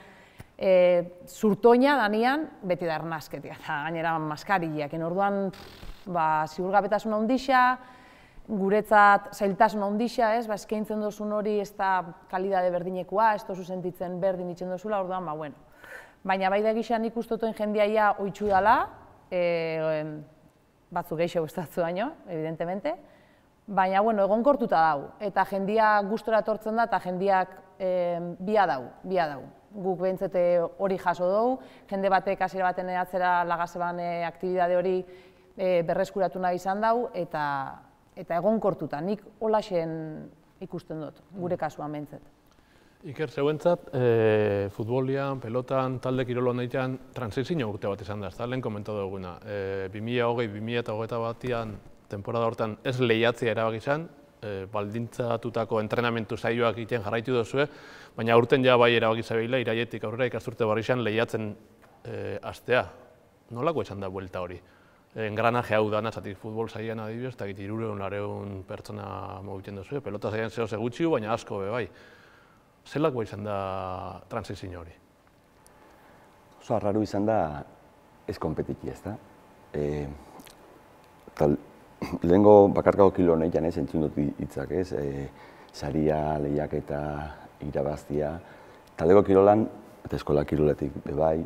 zurtoina danian, beti da arnasketia, eta gainera maskariliak. Orduan, ziurgabetasuna handixa, guretzat zailtasuna handixa, ez? Eskaintzen duzun hori ez da kalidade berdinekoa, ez dozu sentitzen berdin itxen duzula, orduan, bueno. Baina bai da gixan ikustotoen jendiaia oitxu dela, batzu gehiago gustatzu baino, evidentemente, baina, bueno, egonkortuta dau, eta jendia gustora etortzen da, eta jendiak bia dau. Guk behintzete hori jaso dugu, jende batek hasiera baten atzera lagaseban aktibidade hori berreskuratu nahi izan dau, eta egonkortuta, nik holaxen ikusten dut, gure kasuan behintzet. Iker, zeuentzat, futbolian, pelotan, talde kirolo nahitan, transizio urte bat izan da, ez da, lehen komentatu duguna. 2020-2021 temporada hortan ez lehiatzea erabaki izan, baldintzatutako entrenamentu saioak egiten jarraitu duzue, baina aurten ja bai erabaki zabeila, iraietik aurrera ikasturte barri izan lehiatzen hastea. Nolako izan da buelta hori? Engranaje hau dana, zatik futbol saian adibidez, eta 300-400 pertsona mugitzen duzue, pelota saian zehose gutxiu, baina asko be bai. Zelako izan da transizio hori? Oso arraro izan da ez konpetiki, ez da. Lehengo bakarkako kilo nahian ez, entzun dut hitzak ez, saria, lehiaketa, irabaztia. Taldeko kirolan, eta eskola kiroletik bai,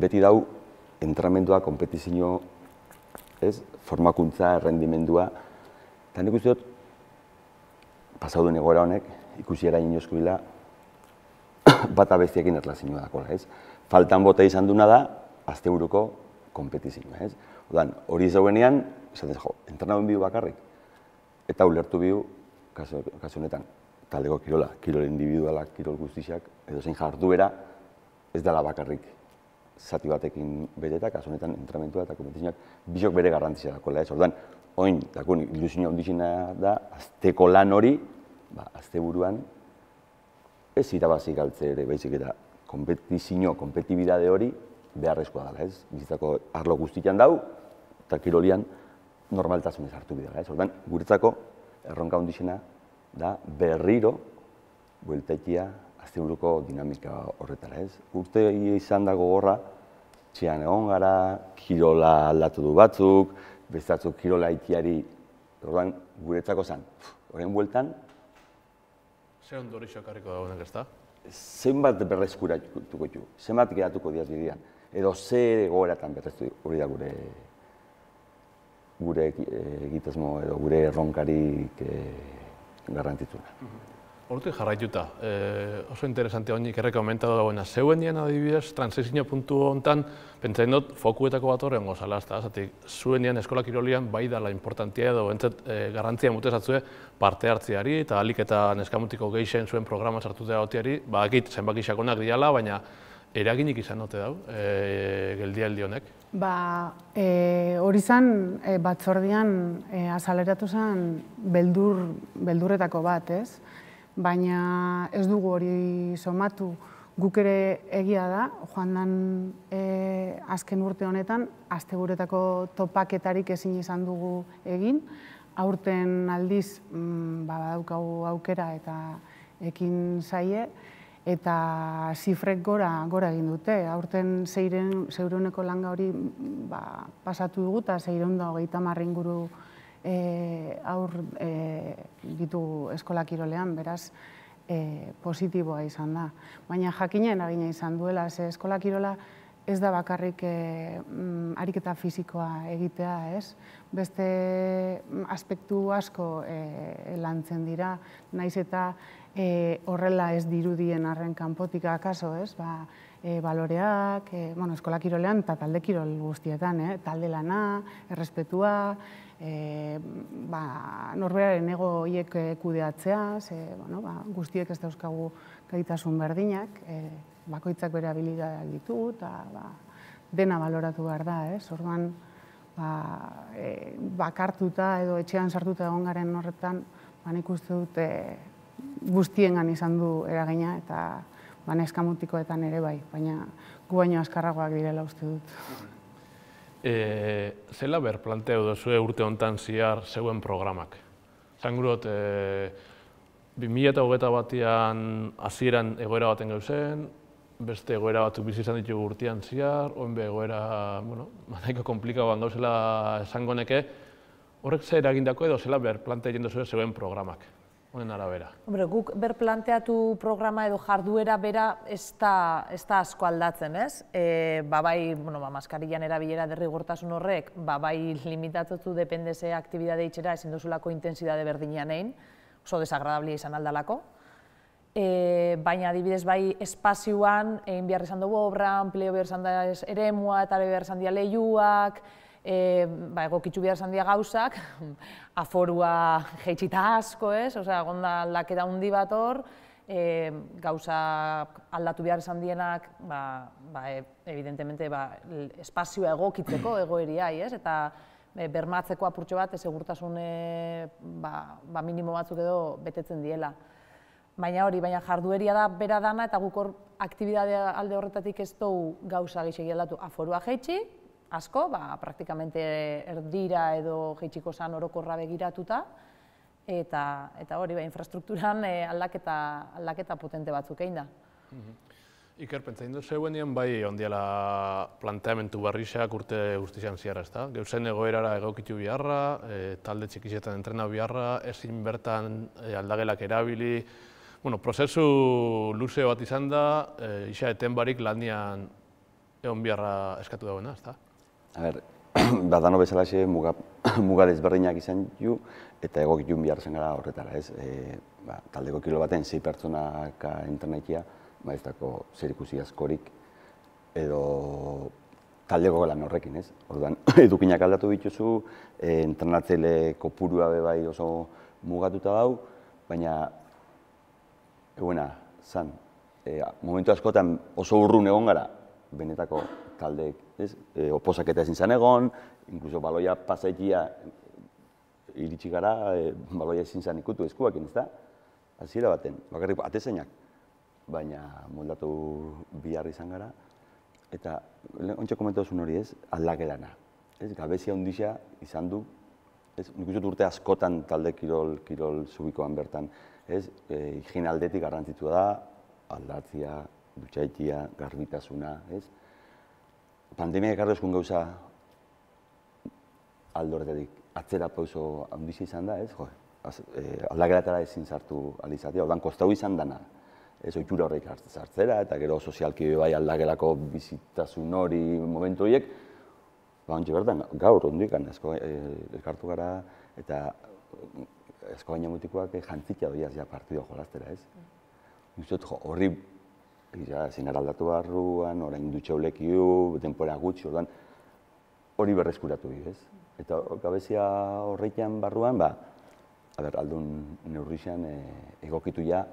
beti dau entrenamendua, kompetizio, ez, formakuntza, errendimendua. Eta nik uste dut, pasaudun egoera honek, ikusi erain inosko bila, bata bestiekin erlazioa dakola, ez? Faltan bota izan duna da, asteburuko kompetizioa, ez? Odan, hori zauenean, esaten jo, entrenauen bihu bakarrik, eta ulertu bihu, kasu honetan, taldeko kirola, kirol individualak, kirol guztiak, edo zein jarduera, ez dela bakarrik zati batekin beteta, kasu honetan, entrenamentua eta kompetizioak bisok bere garrantzia dakoela, ez? Ordan, oin, dakun, ilusio ondizina da, azteko lan hori, asteburuan ez irabazi galtze ere, baizik eta kompetizio, kompetibidade hori beharrezkoa dela, ez? Bizitzako arlo guztian dau, eta kirolian normaltasunez hartu bidela, ez? Ordan, guretzako erronka ondizena da berriro bueltekia asteburuko dinamika horretara, ez? Urte izan da gogorra, txean egon gara, kirola aldatu du batzuk, bestatzuk kirola itiari, ordan, guretzako zen, horren bueltan, Zer ondorixo ekarriko dagoenak ez da? Zenbat berreskuratuko ditu, zenbat geratuko diaz bidean, edo zer egoeratan berreztu hori da gure egitasmo edo gure erronkarik garrantzitsuna. Hortik jarraituta, oso interesantea hori Ikerrek komentatu dagoena. Zeuen dien adibidez, transizio puntu honetan, pentsatzen dut, fokuetako bat horren gozala, ez da, zuen dien eskola kirolian bai dala importantia edo garrantzia mutezatzue parte hartzeari eta alik eta neskamutiko geixen zuen programa sartutea gotiari, badakit zenbaki sakonak diala, baina eraginik izan dute dau, geldialdi honek? Hori zen, batzordian azaleratu zen beldurretako bat, ez? Baina ez dugu hori somatu. Guk ere egia da, joan den azken urte honetan, asteburuetako topaketarik ezin izan dugu egin. Aurten aldiz badaukagu aukera eta ekin zaie, eta zifrek gora egin dute. Aurten 600 langa hori pasatu dugu eta 630 inguru aur ditu eskola kirolean, beraz positiboa izan da. Baina jakinen eragina izan duela, ze eskola kirola ez da bakarrik ariketa fisikoa egitea, ez? Beste aspektu asko lantzen dira, naiz eta horrela ez dirudien arren kanpotik akaso, ez? Baloreak, eskola kirolean eta talde kirol guztietan, talde lana, errespetua, norberaren ego horiek kudeatzea, guztiek ez dauzkagu gaitasun berdinak, bakoitzak bere habilitateak ditu, eta dena baloratu behar da, ez? Orduan, bakartuta edo etxean sartuta egon garen horretan, nik uste dut guztiengan izan du eragina, eta neskamutikoetan ere bai, baina gu baino azkarragoak direla uste dut. Zela berplanteu duzue urte honetan zihar zeuen programak? Zangurot, 2021an hasieran egoera baten gauzen, beste egoera batzuk bizi izan ditugu urtean zihar, oinbe egoera, nahiko komplikauan gauzela esango neke, horrek zer eragindako edo zela berplanteatzen duzue zeuen programak, honen arabera? Guk berplanteatu programa edo jarduera bera ez da asko aldatzen, ez? Bai, maskarillan erabilera derrigortasun horrek, bai limitatutu depende ze aktibidade itxera ezin duzulako intensidade berdinean egin, oso desagradablia izan aldalako. Baina adibidez bai espazioan egin behar izan dugu obra, amplio behar izan da eremua eta behar izan dira lehiuak, egokitzu behar izan dira gauzak, aforua jeitsita asko ez, osea, gonda aldaketa handi bat hor, gauza aldatu behar izan dienak, evidentemente, espazioa egokitzeko egoeriai, ez? Eta bermatzeko apurtxo bat, segurtasun minimo batzuk edo betetzen diela. Baina jardueria da bera dana, eta guk hor aktibidadea alde horretatik ez dugu gauza gehiago aldatu. Aforua jeitsi, asko, praktikamente erdira edo jeitsiko zan orokorra begiratuta, eta hori, infrastrukturan aldaketa potente batzuk egin da. Iker, pentsatzen dut zeuenean bai ondiala planteamentu barrixak urte guztian ziarra, ezta? Geuzen egoerara egokitu biharra, talde txikisetan entrena biharra, ezin bertan aldagelak erabili. Prozesu luze bat izan da, isa eten barik landian egon biharra eskatu dauena, ezta? A ber, dano bezalaxe muga desberdinak izan ju, eta egokitu behar zen gara horretara, ez? Taldeko kilo baten 6 pertsonak entrenetia, ez dako zer ikusi askorik, edo taldeko lan horrekin, ez? Orduan, edukinak aldatu dituzu, entrenatzaile kopurua bai oso mugatuta dau, baina eguena, zan, momentu askotan oso urrun egon gara, benetako taldeek, ez? Oposaketa ezin zan egon, inkluso baloia pasaitia iritsi gara, baloia ezin zan ikutu eskuakin, ez da? Hasiera baten, bakarrik atezainak, baina moldatu bihar izan gara, eta ontsa komentazun hori, ez? Aldagelana, ez? Gabezia ondisa izan du, ez? Nik uste urte askotan talde kirol zubikoan bertan, ez? Higiene aldetik garrantzitsua da, aldatzia, dutxaitia, garbitasuna, ez? Pandemia ekarri eskun gauza aldoretetik atzera pauso handiz izan da, ez? Aldagelatara ezin sartu alizatea, ordan kostau izan dana. Ez ohitura horrek sartzera, eta gero sozialki bai aldagelako bizitasun hori momentu horiek, ontsi bertan, gaur ondikan elkartu gara, eta esko baina mutikoak jantzikia doiaz ja partido jolaztera, ez? Uztot, horri ezin eraldatu barruan, orain dutxaulekiu, denpora gutxi, orduan hori berreskuratu ez? Eta gabezia horreitan barruan, aldun neurrixan egokitu ja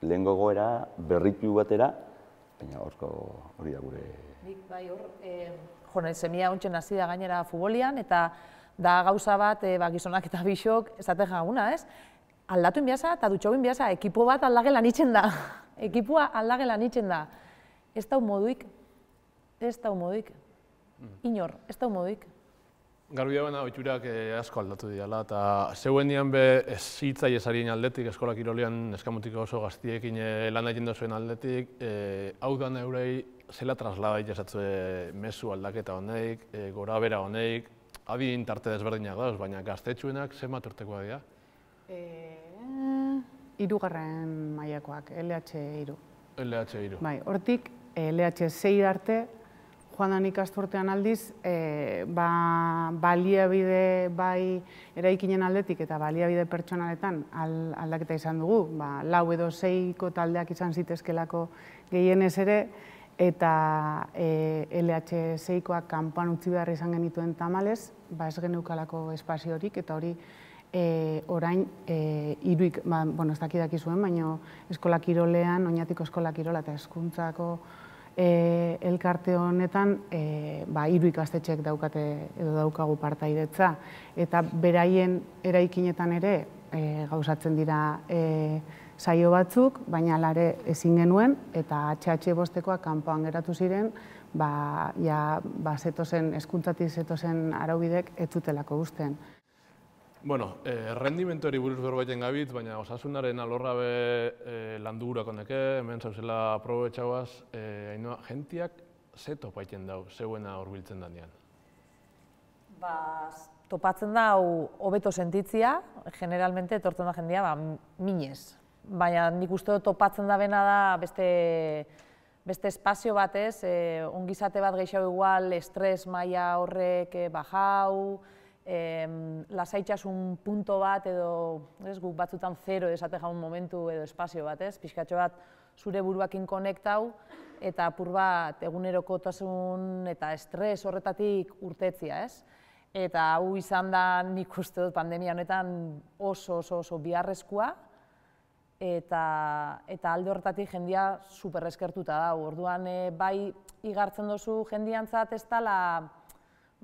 lehengo egoera berritu batera, baina hori da gure... Nik bai hor, semia ontsen hasi da gainera futbolian, eta da gauza bat gizonak eta bixok esaten jaguna, ez? Aldatu inbiasa eta dutxo inbiasa, ekipo bat aldagelan itzen da. Ekipua aldagelan itzen da. Ez dau moduik. Inor, ez dau moduik. Garbi dagoena ohiturak asko aldatu dira, eta zeuenean be ez hitzaile sarien aldetik, eskola kirolean eskamutiko oso gaztiekin lan egin duzuen aldetik, hau da neurei zela traslada jasatzue mezu aldaketa honeik, gora bera honeik, adin tarte desberdinak dauz, baina gaztetxuenak zenbat urtekoa dira? 3. mailakoak, LH3. LH3. Bai, hortik LH6 arte, joan da ikasturtean aldiz, baliabide bai eraikinen aldetik eta baliabide pertsonaletan aldaketa izan dugu. 4 edo 6ko taldeak izan zitezkelako gehienez ere, eta LH6koak kanpoan utzi behar izan genituen tamalez, ez geneukalako espaziorik, eta hori orain iruik, ez dakidak izuen, baina eskola kirolean, oinatiko eskola kirola eta hezkuntzako elkarte honetan 3 ikastetxek daukate edo daukagu partaidetza, eta beraien eraikinetan ere gauzatzen dira saio batzuk, baina alare ezin genuen, eta HH5koak kanpoan geratu ziren, hezkuntzatik zetozen araubidek ez zutelako uzten. Bueno, errendimentuari buruz berbaiten gabit, baina osasunaren alorra be landu gurako neke, hemen zauzela aprobetxauaz, jentiak ze topaiten dau, zeuena horbiltzen danean? Topatzen da hobeto sentitzia, generalmente etortzen da jendia minez. Baina nik uste topatzen da bena da beste espazio batez, ongizate bat gehiago igual, estres maila horrek bajau, lasaitasun punto bat edo guk batzutan 0 esate jaun momentu edo espazio bat, pixkatxo bat zure buruakin konektau eta apur bat egunerokotasun eta estres horretatik urtetzia, Eta hau izan da nik uste dut pandemia honetan oso biharrezkoa, eta alde horretatik jendia super eskertuta da. Orduan bai igartzen duzu jendiantzat ez dela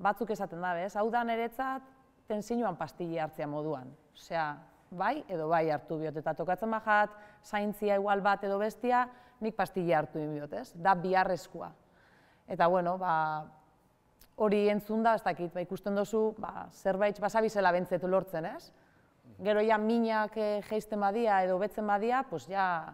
batzuk esaten da, bez? Hau da niretzat tensioan pastilla hartzea moduan. Osea, bai edo bai hartu biot, eta tokatzen bajat zaintzia igual bat edo bestia, nik pastilla hartu biot, ez? Da biharrezkoa. Eta bueno, hori entzun da, ez dakit, ikusten duzu, zerbait basabizela bentzetu lortzen, ez? Gero ja minak geizten badia edo betzen badia, pues ja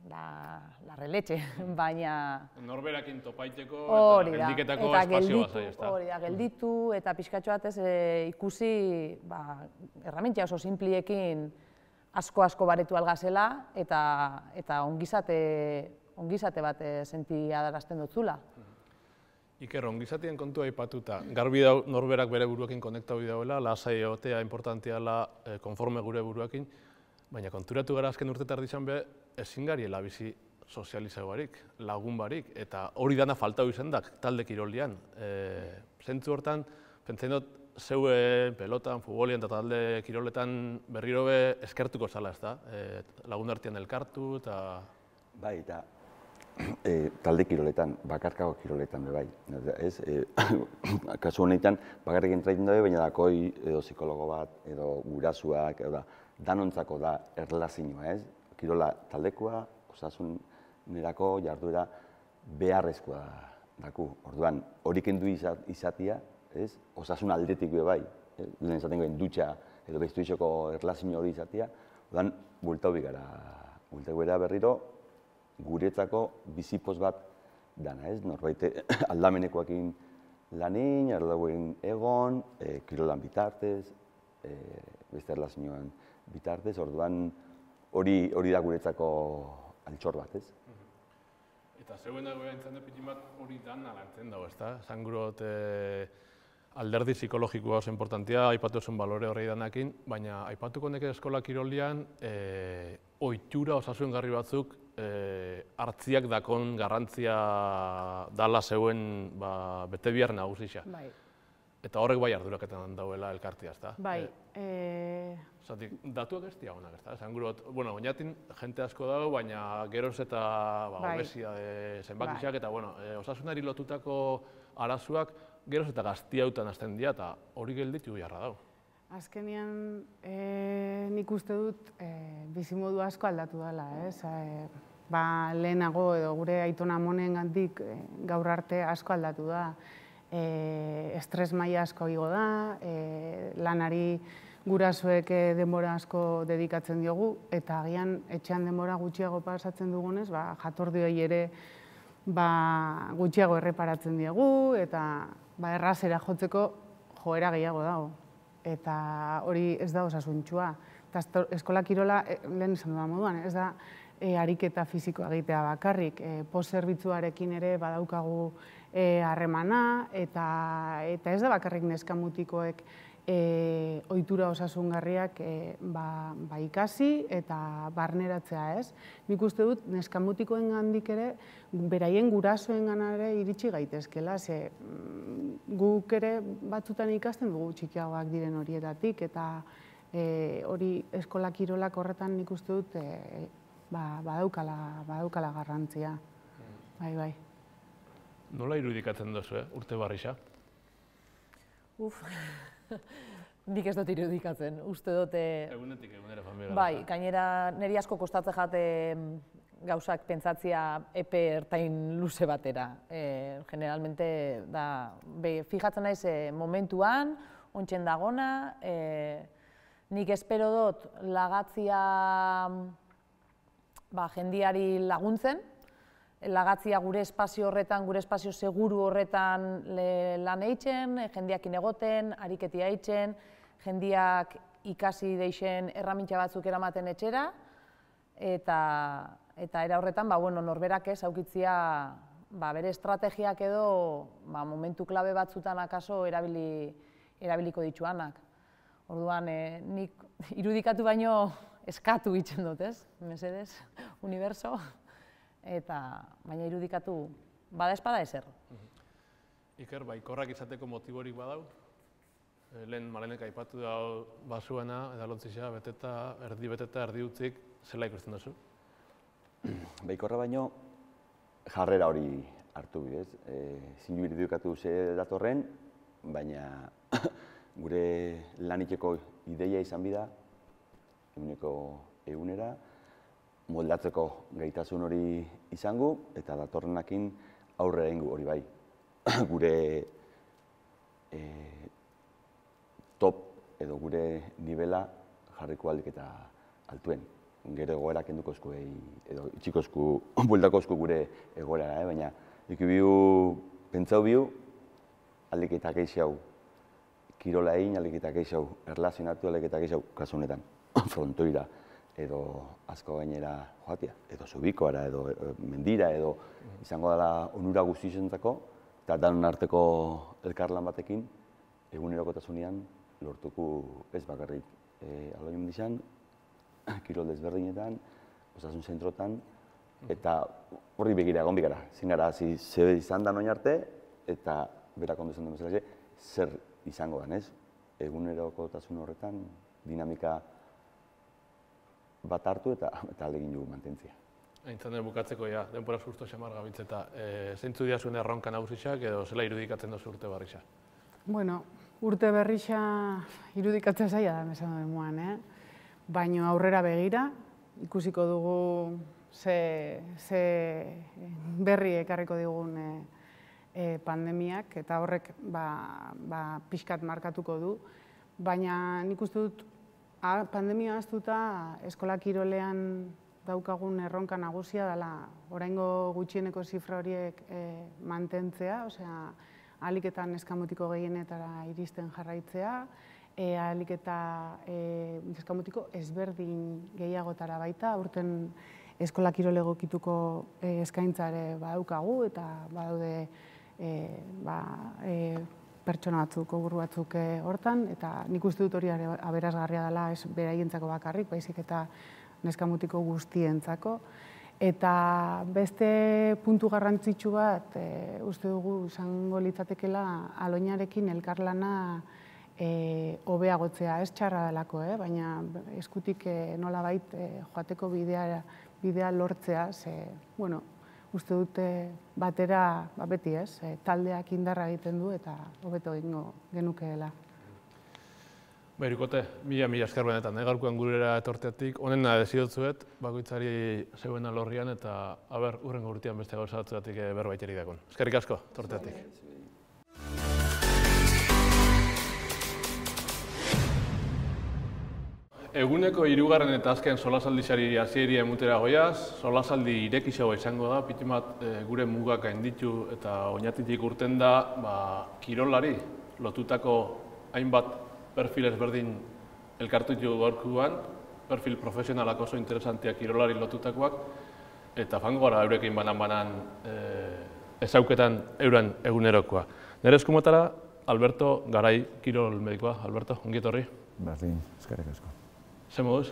la reletxe, baina... Norberakin topaiteko eta geldiketako espazio bat zai, ez da? Hori da, gelditu eta pixkatxo bat ikusi erramintia oso simpliekin asko baretu algazela eta ongizate bat sentiadarazten dutzula. Iker, ongizatien kontua aipatuta, garbi dau norberak bere buruekin konektau dauela, lasai egotea importantia dela konforme gure buruekin, baina konturatu gara azken urte tardizan be, ezin gariela bizi sozializagoarik, lagun barik, eta hori dana faltau izan da talde kirolian. Zentzu hortan, pentsatzen dut, zeue pelotan, futbolian eta talde kiroletan berriro be eskertuko zala, ez da? Lagun artean elkartu eta... Bai, eta talde kiroletan, bakarkako kiroletan be bai. Kasu honetan, bakarrik entraiten dabe, baina dakoi edo psikologo bat, edo gurasuak, edo danontzako da erlazioa, ez? Kirola taldekoa, osasunerako jarduera beharrezkoa daku. Orduan, hori kendu izatia, ez? Osasun aldetik be bai, lehen esaten goen dutxa edo bestu izoko erlazio hori izatia, orduan, bultau gara berriro, guretzako bizipoz bat dana, ez? Norbait aldamenekoekin lanin, erdagoen egon, kirolan bitartez, beste erlazioan bitartez, orduan hori da guretzako altxor bat, ez? Eta zeuen dago entzan da pitin bat hori dana lantzen dago, ez da? Zangurot alderdi psikologikoa oso importantia, aipatu zen balore horrei danakin, baina aipatuko neke eskola kirolian ohitura osasungarri batzuk hartziak dakon garrantzia dala zeuen bete bihar nagusisa. Eta horrek bai arduraketan dauela elkartia, ez da? Bai. Zatik, datuak ez diagonak, ez da? Esan gurot, bueno, oinatin jente asko dago, baina geroz eta obesia zenbakisak eta, bueno, osasunari lotutako arazoak geroz eta gaztiautan hasten dira, eta hori gelditu beharra dago. Azkenean, nik uste dut bizimodu asko aldatu dela, ez? Lehenago edo gure aitona amonengandik gaur arte asko aldatu da. Estres maila asko igo da, lanari gurasoek denbora asko dedikatzen diogu, eta agian etxean denbora gutxiago pasatzen dugunez, jatordioi ere gutxiago erreparatzen diegu, eta errazera jotzeko joera gehiago dago. Eta hori ez da osasuntxua. Eta eskola kirola, lehen esan dudan moduan, ez da ariketa fisikoa egitea bakarrik. Post-zerbitzuarekin ere badaukagu harremana, eta ez da bakarrik neskamutikoek ohitura osasungarriak ikasi eta barneratzea, ez? Nik uste dut neskamutikoen gandik ere, beraien gurasoen gana ere iritsi gaitezkela, ze guk ere batzutan ikasten dugu txikiagoak diren horietatik, eta hori eskola kirolak horretan nik uste dut badaukala garrantzia. Bai. Nola irudikatzen duzu, urte barrixa? Nik ez dut irudikatzen, uste dut... Egunetik egunera familia. Bai, gainera niri asko kostatzen jate gauzak pentsatzia epe ertain luze batera. Generalmente, fijatzen naiz momentuan, ontsen dagona, nik espero dut lagatzia jendiari laguntzen, lagatzia gure espazio horretan, gure espazio seguru horretan lan eitzen, jendiakin egoten, ariketia eitzen, jendiak ikasi deixen erramintza batzuk eramaten etxera, eta era horretan, norberak ez aukitzia bere estrategiak edo momentu klabe batzutan akaso erabiliko dituanak. Orduan, nik irudikatu baino eskatu itzen dut, ez? Mesedez, uniberso. Baina irudikatu bada espada ezer. Iker, baikorrak izateko motiborik badau? Lehen Malenek aipatu dago basuena, edalontzisa, erdi beteta, erdi utzik, zela ikusten duzu? Baikorra baino jarrera hori hartu bidez. Zinu irudikatu ze datorren, baina gure laniteko ideia izan bida, eguneko egunera, moldatzeko gaitasun hori izango, eta datorrenakin aurrera egingo hori bai. Gure top edo gure nivela jarriko ahalik eta altuen. Gero egoera kenduko eskuei, edo itxiko esku, bueltako esku gure egoera, baina ikibiu, pentsau biu, ahalik eta geixau kirola egin, ahalik eta geixau erlazionatu, ahalik eta geixau kasu honetan frontoira, edo asko gainera joatia, edo zubikoara, edo mendira, edo izango dela onura guztizentzako, eta danon arteko elkarlan batekin, egunerokotasunean lortuko ez bakarrik aloiun dizan, kirol desberdinetan, osasun zentrotan, eta horri begira egon bigara. Zin gara, zebe izan da noin arte, eta berak ondo izan den bezala zer izango da, ez? Egunerokotasun horretan dinamika bat hartu eta alegin dugu mantentzia. Aintzan bukatzeko ja, denpora justo xamar gabiltzeta. Zeintzu dira zuen erronka nagusixak edo zela irudikatzen duzu urte berrixa? Bueno, urte berrixa irudikatzen zaila da, mesan duen moan, baina aurrera begira, ikusiko dugu ze berri ekarriko digun pandemiak, eta horrek pixkat markatuko du. Baina nik uste dut, pandemia aztuta eskola kirolean daukagun erronka nagusia dela oraingo gutxieneko zifra horiek mantentzea, osea, ahalik eta neskamotiko gehienetara iristen jarraitzea, ahalik eta neskamotiko ezberdin gehiagotara baita, aurten eskola kirol egokituko eskaintza ere badaukagu eta badaude pertsona batzuk, oburu batzuk hortan, eta nik uste dut hori aberasgarria dela ez beraientzako bakarrik, baizik eta neskamotiko guztientzako. Eta beste puntu garrantzitsu bat, uste dugu izango litzatekela Aloinarekin elkarlana hobeagotzea, ez txarra delako, baina eskutik nolabait joateko bidea lortzea, ze, bueno, uste dute batera, beti ez, taldeak indarra egiten du eta hobeto egingo genukeela. Irukote, mila esker benetan, gaurkoan gurera etorteatik, honena desidotzuet, bakoitzari zeuena lorrian eta urrengo urtean beste gauza batzuetik berbaiteri dakon. Eskerrik asko, etorteatik. Eguneko 3. eta azken solasaldixari hasieri emutera goiaz, solasaldi irekisagoa izango da, pitimat gure mugak gainditu eta oinatitik urten da kirolari lotutako hainbat perfil ezberdin elkartutu gaurkoan, perfil profesionalak oso interesantiak kirolari lotutakoak, eta fango gara eurekin banan-banan ezauketan euren egunerokoa. Nire eskumotara, Alberto Garai, kirol medikoa. Alberto, ongi etorri? Berdin, eskerrik asko. Ze moduz?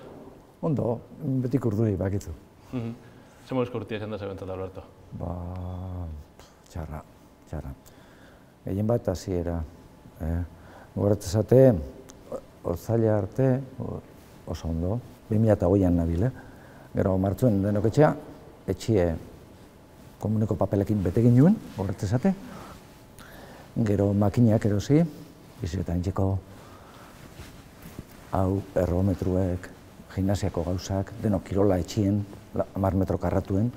Ondo, betik urduri bakitzu. Ze moduz urtia izan da zebentzat, Alberto? Txarra. Gehien bat hasiera. Goratzezate, otzaila arte, oso ondo, 2008an nabil, gero martzuen denok etxea, etxie komuneko papelekin betegin nuen, goratzezate, gero makinak erosi, bizietan txeko hau errometruek, gimnasiako gauzak, denok kirola etxien, 10 metro karratuen,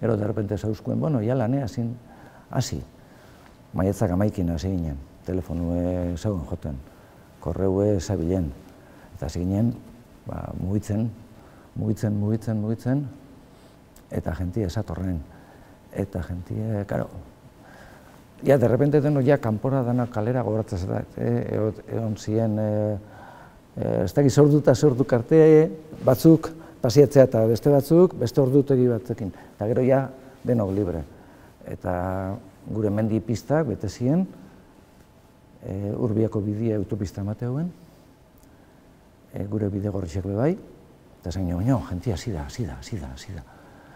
gero derrepente zauzkuen, bueno, ia lanea hasi, maietzak 11 hasi ginen, telefonue zegoen joten, korreue zabilen, eta hasi ginen, mugitzen, eta jentie esatorren, eta jentie, karo, ja, derrepente deno, ja, kanpora dana kalera gogoratzen da, egon ziren, ez dakit zeorduk arte batzuk pasiatzea eta beste batzuk, beste ordutegi batzekin, eta gero ja, denok libre. Eta gure mendi pistak bete ziren, Urbiako bidea autopista emateuen, gure bide gorritxek bebai, eta zain baino, jentia, hasi da.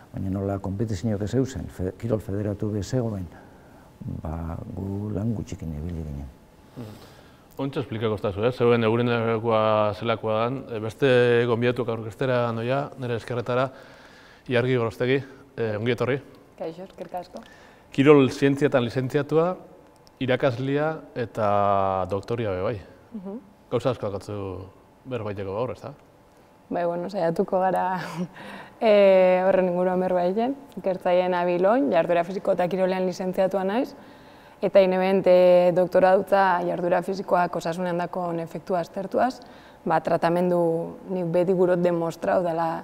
Baina nola kompetizioak ez eusen, kirol federatu bezegoen, gu lan gutxikin ebili ginen. Ontsa esplikako estazu, zeuen egunenekoa zelakoa dan. Beste gonbidatuak aurkeztera noia, nire eskerretara, Iargi Gorostegi, ongi etorri. Kaixo, eskerrik asko. Kirol zientzietan lizentziatua, irakaslia eta doktoria be bai. Gauza asko akatzu berbaiteko gaur, ez da? Bai, saiatuko gara horren inguruan berbaiten. Ikertzaileen abilon, jarduera fisiko eta kirolean lizentziatua naiz. Eta inebent doktora dutza jarduera fisikoak osasunean dakon efektua aztertuaz, tratamendu nik beti gurot demostrau dela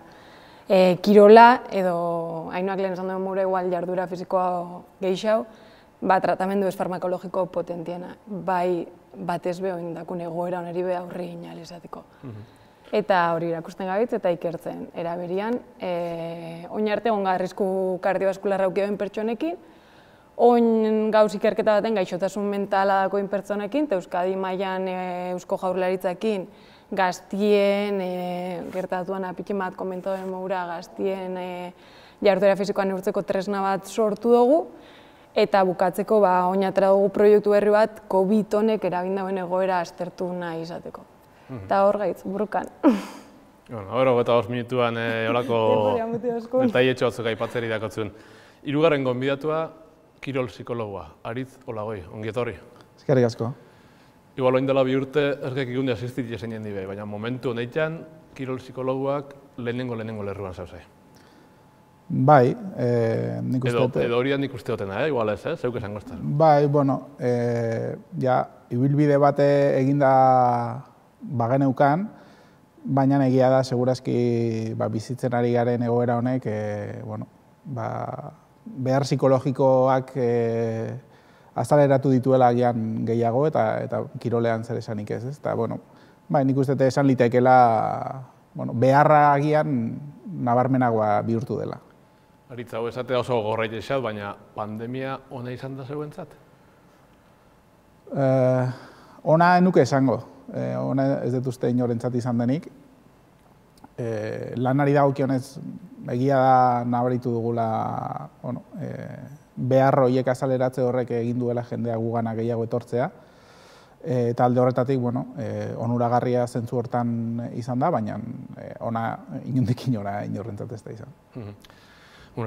kirola edo hainoak lehen esan duen mure igual jarduera fisikoa gehiago, tratamendu ez farmakologiko potentiena, bai batez behoin dakun egoera oneri beha aurri ginal esateko. Eta hori irakusten gabitz eta ikertzen eraberian, oin arte onga arrisku kardiobaskularra aukioen pertsonekin, oin gauz ikerketa baten gaixotasun mentala dakoin pertsonekin, eta Euskadi mailan Eusko Jaurlaritzakin gaztien, gertatuan apitxin bat komentaren mogura, gaztien jarduera fisikoan neurtzeko tresna bat sortu dugu, eta bukatzeko oin atera dugu proiektu berri bat COVID honek eragindauen egoera aztertu nahi izateko. Eta hor gaitz, burukan. Hor, 25 minutuan olako detailetxo batzuk aipatzeri dakotzun. Hirugarren gonbidatua, kirol psikologoa, Aritz Olagoi, ongi etorri. Eskerrik asko. Igual oin dela 2 urte ergek ikunde asistit jeseinen dibe, baina momentu honetan kirol psikologoak lehenengo lerruan zauzai. Bai, nik uste... Edo hori nik uste dutena, igual ez, zeuk esango ez da. Bai, ibilbide bate eginda bageneukan, baina egia da, segurazki bizitzen ari garen egoera honek, behar psikologikoak azaleratu dituela agian gehiago eta kirolean zer esanik ez. Eta, nik uste esan litekeela beharra agian nabarmenagoa bihurtu dela. Aritz, hau esatea oso gorraite esat, baina pandemia ona izan da zeuentzat? Ona enuke esango. Ona ez dut uste inorentzat izan denik. Lanari dagokionez egia da nabaritu dugula behar horiek azaleratze horrek egin duela jendea gugana gehiago etortzea. Eta alde horretatik, onuragarria zentzu hortan izan da, baina ona inundik inora inorrentzat ez da izan.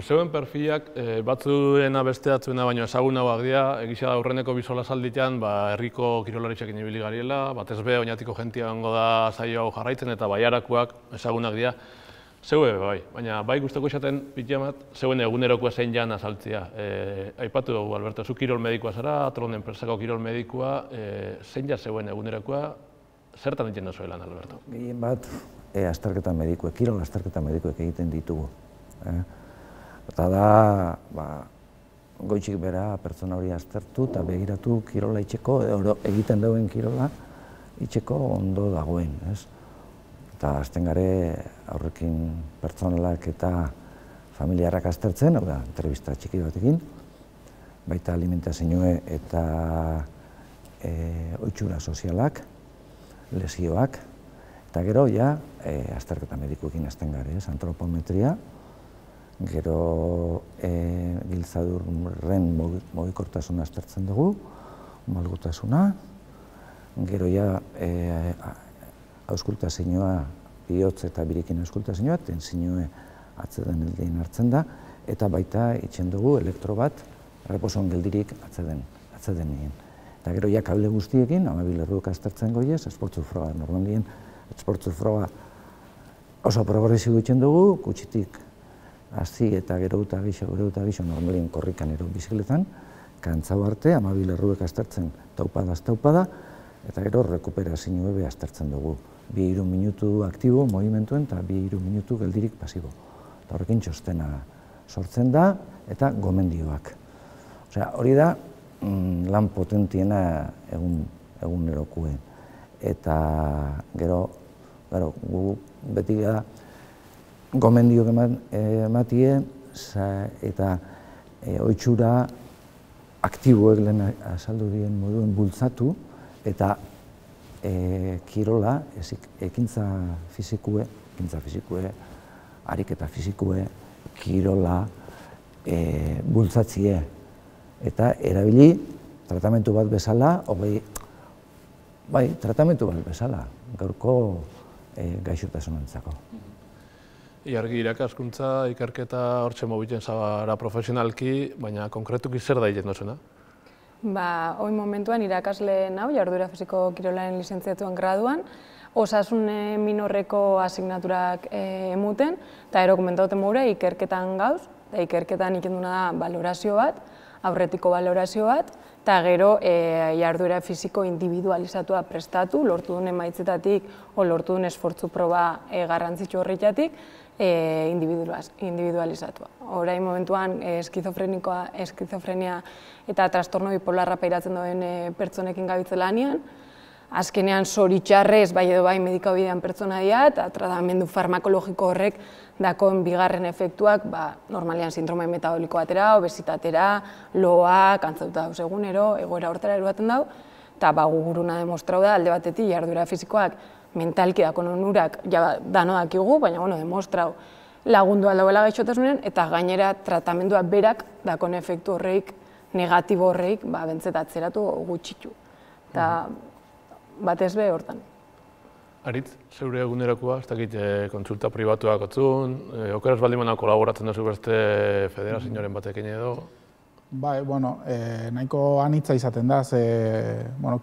Zeuen perfilak batzuena beste batzuena baino ezagunagoak dira, egizia da aurreneko bizola salditan, herriko kirolaritxekin ibili gariela, batez be oinatiko jentia gongo da saio hau jarraitzen eta baiarakoak ezagunak dira. Zeue bai, baina bai guztoko esaten pitiamat, zeuen egunerokoa zein jan azaltzea. Aipatu dugu, Alberto, zu kirol medikoa zara, Atlon enpresako kirol medikoa, zein ja zeuen egunerokoa, zertan egiten da zuelan, Alberto? Gehien bat, azterketa medikoek, kirol azterketa medikoek egiten ditugu. Eta da, goitxik bera pertsona hori aztertu eta begiratu kirola itxeko, egiten dauen kirola itxeko ondo dagoen. Eta azten gare aurrekin pertsonalak eta familiarrak aztertzen, hau da, entrevista txiki batekin, baita alimentazioe eta ohitura sozialak, lesioak, eta gero ja azterketa medikuekin azten gare, antropometria, gero giltzadurren mugikortasuna aztertzen dugu, malgutasuna, gero ja auskultazioa, bihotz eta birikin auskultazioa, tensioe atzeden heldein hartzen da, eta baita itxen dugu elektro bat, reposon geldirik atzeden nien. Eta gero ja kable guztiekin, 12 lerruek aztertzen goiez, esportzu froga, normalien esportzu froga oso progresibo itxen dugu, kutsitik hasi eta gero eta gixo normalien korrikan ero bizikletan, kantzau arte, 12 lerruek aztertzen taupada, eta gero rekuperazioa be aztertzen dugu. 2-3 minutu aktibo, movimentuen, eta 2-3 minutu geldirik pasibo. Eta horrekin txostena sortzen da, eta gomendioak. Osea, hori da lan potentiena egunerokuen. Eta gero, gu beti gara gomendioak ematie, eta ohitura aktiboek lehen azaldu dien moduen bultzatu, eta kirola, ekintza fizikue, ariketa fizikue, kirola bultzatzie. Eta erabili, tratamentu bat bezala, bai, tratamentu bat bezala, gaurko gaixotasunentzako. Iargi irakaskuntza, ikerketa hortxe mobitzen zara profesionalki, baina konkretuki zer da egiten duzuna? Oin momentuan irakasle nau, jarduera fisiko kirolaren lizentziatuan graduan, osasun minorreko asignaturak emuten, eta ero komentauten mure ikerketan gauz, eta ikerketan ikenduna da balorazio bat, aurretiko balorazio bat, eta gero jarduera fisiko individualizatua prestatu, lortu duen emaitzetatik o lortu duen esfortzu proba garrantzitsu horretatik individualizatua. Orain momentuan eskizofrenia eta trastorno bipolarra pairatzen duen pertsonekin gabiltza lanean, azkenean zoritxarrez bai edo bai medikabidean pertsona dira eta tratamendu farmakologiko horrek dakoen bigarren efektuak normalean sindrome metaboliko batera, obesitatera, loak, antzauta dauz egunero, egoera hortara eruaten dau, eta guguruna demostrau da alde batetik jarduera fisikoak mentalki dakon onurak dano dakigu, baina demostrau lagundu aldauela gaixotasunean eta gainera tratamendua berak dakon efektu horreik, negatibo horreik, bentzetatzeratu gutxitu. Eta batez be hortan. Aritz, zeure egunerokoa, ez dakit kontsulta pribatuak otzun, okeraz baldimana kolaboratzen duzu beste federazioaren batekin edo? Bai, nahiko anitza izaten da,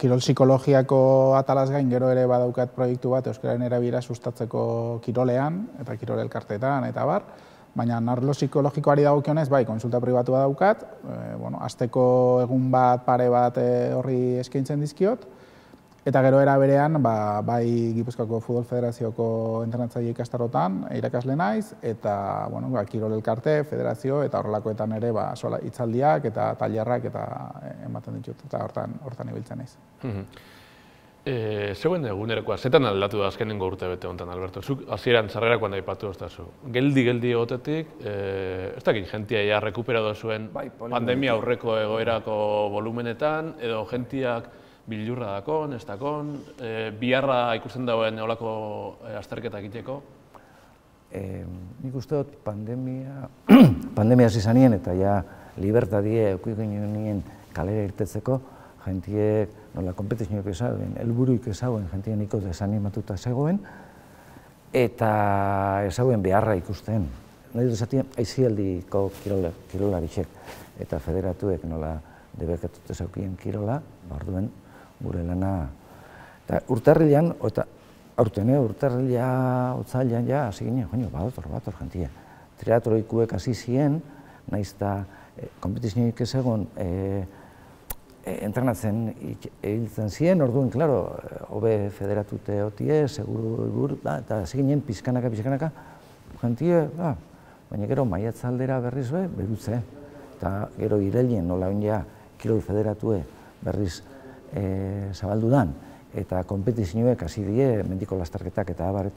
kirol psikologiako atalaz gain gero ere badaukat proiektu bat euskararen erabilera sustatzeko kirolean eta kirol elkarteetan eta bar, baina arlo psikologikoari dagokionez, bai, kontsulta pribatua daukat, asteko egun bat, pare bat horri eskaintzen dizkiot, eta gero era berean, bai Gipuzkoako Futbol Federazioko entrenatzaile ikastarotan irakasle naiz, eta kirol elkarte, federazio, eta horrelakoetan ere hitzaldiak eta tailerrak eta ematen ditut, eta hortan ibiltzen naiz. Zeuen egunerokoa, zetan aldatu da azkenengo urte bete honetan, Alberto? Zuk hasieran sarrerakoan da aipatu oztazu. Geldi egotetik, ez dakit jentia ja rekuperatu zuen pandemia aurreko egoerako volumenetan, edo jentiak bilurra dakon, ez dakon, biharra ikusten dagoen olako azterketa egiteko? Nik uste dut pandemia zizanien eta ja libertadie eukiko nien kalera irtetzeko, jentiek nola kompetizioak ezauen, helburuik ezauen jentien niko desanimatuta zegoen, eta ezauen beharra ikusten. Nahi dut esatien, aizialdiko kirolaritxek eta federatuek nola debekatut ezaukien kirola, orduen gure lana. Eta urtarrilean, aurten urtarrilea, otzailean ja, hasi ginen, badator jentia. Triatroikuek hasi ziren, nahiz eta kompetizioik ez egon entrenatzen hiltzen ziren, orduen, klaro, hobe federatute hotie, seguru, eta hasi ginen pizkanaka, jentie, baina gero maiatzaldera berriz berutze. Eta gero irailien nola ja kirol federatue berriz zabaldu dan, eta kompetizioek hasi die, mendiko lasterketak eta abar,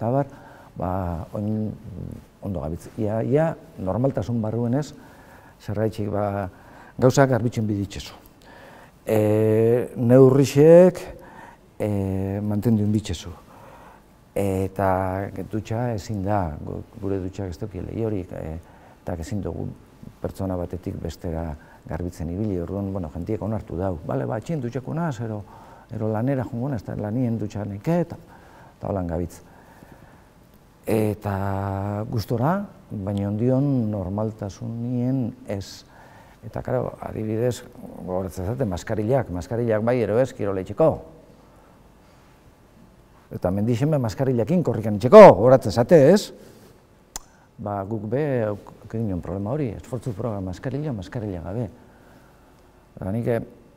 ondo gabitz. Ia normaltasun barruenez, zerraitxik gauzak garbitzen biditzezu. Neurrixek mantenduen bitzezu. Eta dutxa ezin da, gure dutxak ez duki lehiorik, eta ezin dugu pertsona batetik bestera garbitzen ibili, orduan, jentiek onartu dau. Txin dutxako naz, ero lanera jungo naz, eta lanien dutxa neke, eta holan gabitz. Eta gustora, baina ondion normaltasunien ez. Eta, karo, adibidez, gogoratzen zate, maskarillak bai ero ez kiroleitxeko. Eta mendixen be maskarillakin korrikan itxeko, gogoratzen zate ez. Guk be, egin problema hori, esfortzu proga maskarilla gabe. Nik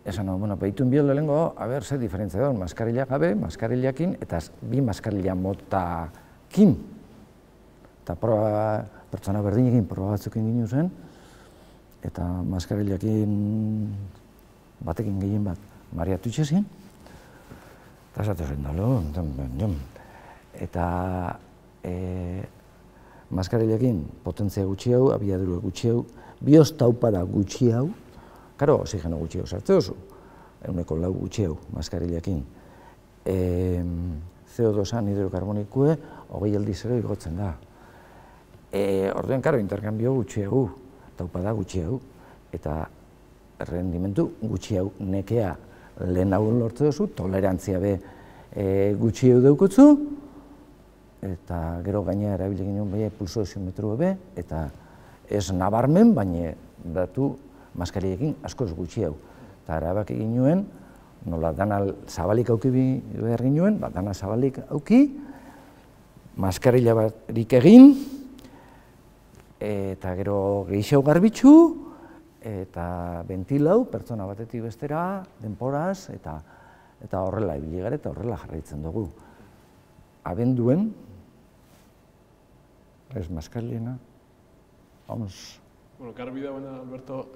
esan hau, behituen biol lehenko, zer diferentzia daun, maskarilla gabe, maskarillakin, eta bi maskarilla motakin. Eta pertsona berdinekin proba batzuk egin zen, eta maskarillakin batekin gehien bat mariatu itxezien, eta esatu zen dalo, eta maskarillakin potentzia gutxi hau, abiadura gutxi hau, bioz taupada gutxi hau, karo, oxigeno gutxi hau sartze oso, eguneko lau gutxi hau maskarillakin. CO2an hidrokarbonikue, 20 aldiz ero igotzen da. Orduan, karo, interkambio gutxi hau, taupada gutxi hau, eta rendimentu gutxi hau nekea lehen hau lortze duzu, tolerantzia be gutxi eudekutzu, eta gero gaina erabili ginen pulsoxiometro ebe, eta ez nabarmen, baina datu maskariekin askoz gutxi hau. Eta erabaki ginuen, nola dana zabalik auki behar ginuen, dana zabalik auki, maskarila barik egin, eta gero gehiago garbitzu, eta bentilau, pertsona batetik bestera, denporaz, eta horrela ibili gara eta horrela jarraitzen dugu. Abenduen, ez maskarliena, vamos. Bueno, garbi dagoena, Alberto,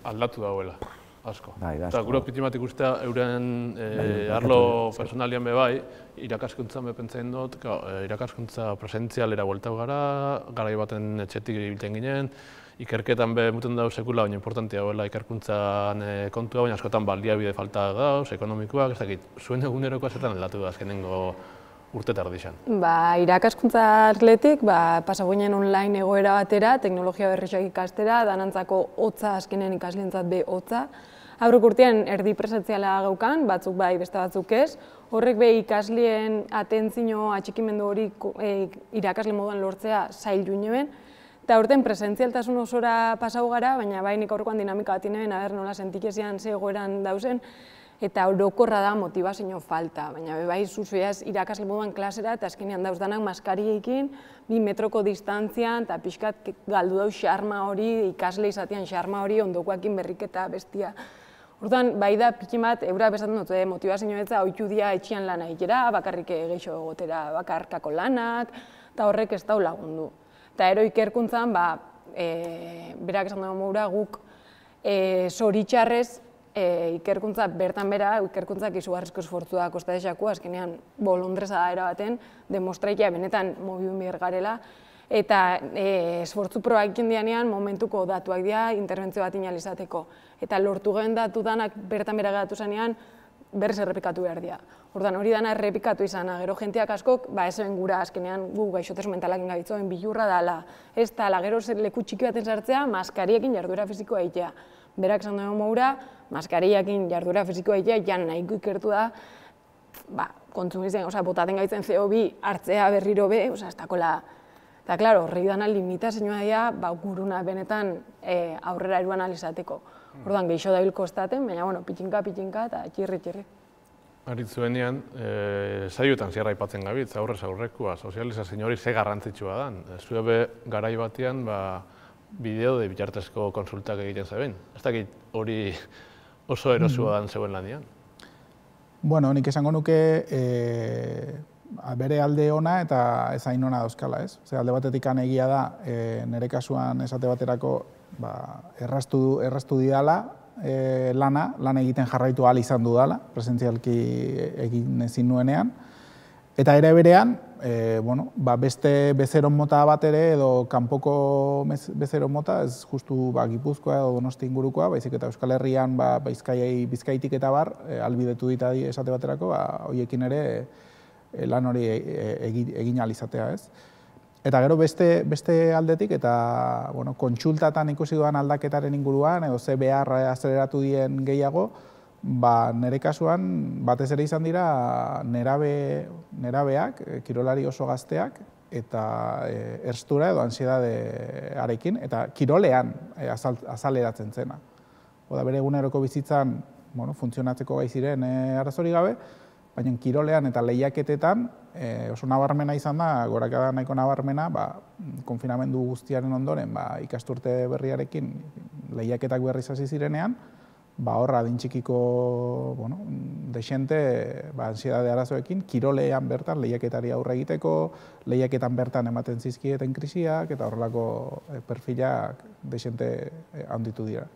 aldatu dauela, asko. Eta gure optimimatik ustea euren arlo personalian bebai, irakaskuntzan bepentzen dut, irakaskuntza presentzialera bueltau gara, garai baten etxetik ibilten ginen, ikerketan muten dauz sekula, baina importantia dauela ikerkuntzan kontua, baina askotan baliabide falta dauz, ekonomikoak, ez dakit, zuen egunerokoa zetan aldatu da azkenengo urte tardixan. Irakaskuntza atletik, pasagoinen online egoera batera, teknologia berriak ikastera, danantzako hotza azkenen ikaslentzat be hotza. Aurreko urtean erdi presentziala gaukan, batzuk bai, beste batzuk ez. Horrek be ikasleen atentzio atxikimendu hori irakasle moduan lortzea zail juneben. Eta urten presentzialtasun osora pasau gara, baina bai nik aurrekoan dinamika bat ineben, nola sentikezian ze egoeran dauzen, eta orokorra da motivazio falta, baina bai zuzueaz irakasle moduan klasera eta azkenean dauz danak maskariekin, 2 metroko distantzian eta pixkat galdu dauz xarma hori, ikasle izatean xarma hori, ondokoakin berriketa bestia. Orduan, bai da pikin bat, eura bezaten dut, motivazio etza oitu dia etxian lana egitera, bakarrik gehiago egotera bakarkako lanak, eta horrek ez dau lagundu. Eta ero ikerkuntzan, berak esan dago moura guk zoritxarrez, ikerkuntza bertan bera, ikerkuntzak izugarrizko esfortzua kosta dexaku, azkenean bolondreza da erabaten, demostraikia benetan mobiun behar garela, eta esfortzu proba egiten dianean momentuko datuak dira interbentzio bat inalizateko. Eta lortu gehen datu danak bertan bera geratu zanean, berriz errepikatu behar dira. Ordan hori dana errepikatu izana, gero jenteak askok, ez zeben gura azkenean gu gaixotasun mentalakin gabitzoen bilurra dala, ez dala, gero leku txiki baten sartzea, maskariekin jarduera fizikoa egitea. Berak esan dugu moura, maskariekin jarduera fizikoa egitea, jan nahiko ikertu da, kontsumitzen, botaten gaitzen CO2 hartzea berriro be, ez dakola. Eta, klaro, horrek dana limitazioa dira, guruna benetan aurrera eruan alizateko. Orduan, gehiago da hil kostaten, baina, pitxinka eta txirri. Aritzuenean, saioetan zierra aipatzen gabitz, aurrez aurrekoa, sozializazio hori ze garrantzitsua dan. Zue garai batean, bideo de bitartezko konsultak egiten zeben. Ez dakit hori oso erosua dan zeuen lanian? Bueno, nik esango nuke bere alde ona eta ez hain ona dauzkala, ez? Alde batetik egia da, nire kasuan esate baterako erraztu didala lan egiten jarraitu ahal izan dudala, presentzialki egin ezin nuenean. Eta ere berean, beste bezeron mota bat ere, edo kanpoko bezeron mota, ez justu Gipuzkoa edo Donosti ingurukoa, baizik eta Euskal Herrian Bizkaitik eta bar, albidetu ditadi esate baterako, horiekin ere lan hori egin ahal izatea, ez? Eta gero beste aldetik, eta kontsultatan ikusi duan aldaketaren inguruan, edo ze behar azeleratu dien gehiago, nire kasuan batez ere izan dira nerabeak, kirolari oso gazteak, eta erstura edo ansiedadearekin, eta kirolean azaleratzen zena. Bere eguneroko bizitzan funtzionatzeko gai ziren arazori gabe, baina kirolean eta lehiaketetan oso nabarmena izan da, gorakada nahiko nabarmena, konfinamendu guztiaren ondoren ikasturte berriarekin lehiaketak berriz hasi zirenean, horra adin txikiko desente ansiedade arazoekin, kirolean bertan lehiaketari aurre egiteko, lehiaketan bertan ematen zizkieten krisiak, eta horrelako perfilak desente handitu dira.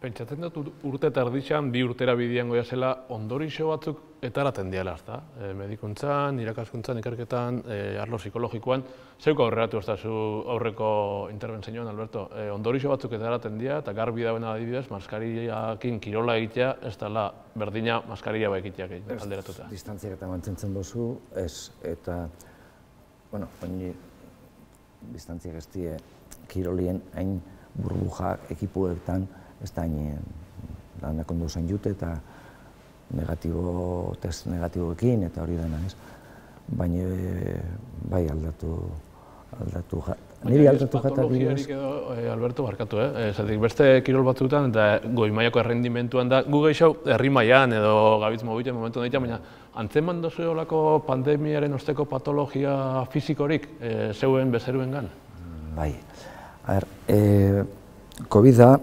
Pentsatzen dut urte tardixan, 2 urtera bidean goia zela, ondorixo batzuk etaraten diala, ezta? Medikuntzan, irakaskuntzan, ikerketan, arlo psikologikoan, zeuko aurreratu ez da zu aurreko interbentzioan, Alberto, ondorixo batzuk etaraten dira, eta garbi dagoena adibidez, maskariakin kirola egitea, ez dela berdina maskaria egiteak alderatuta. Distantziak eta mantzentzen duzu, ez, eta, distantziak ez die kirolien hain burbuja ekipuetan, ez da hain lanak ondo zen jute, eta test negatiboekin eta hori dena, ez? Baina bai aldatu niri aldatu jata bidez. Alberto, barkatu, zatik beste kirol batzutan eta goi mailako errendimentuan da, gu gehiago herri mailan edo gabitz mobile momentu nahitea, baina antzeman dozu olako pandemiaren osteko patologia fizikorik zeuen bezeruengan? Bai, COVID-a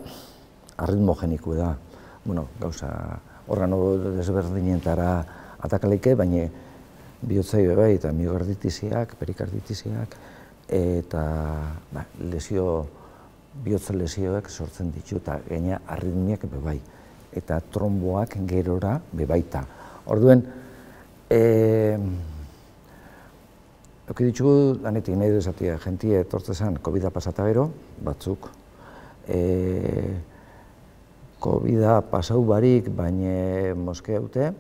arritmogeniko da, gauza organo desberdinetara atakaleike, baina bihotzai bai eta miogarditiziak, perikarditiziak, eta bihotza lesioak sortzen ditu eta gaina arritmiak bai, eta tromboak gerora bebaita. Orduen, Euki ditugu, lanetik nahi dezatia, jentie etortzezan COVID-a pasata gero, batzuk. COVID-a pasau barik, baina moske haute,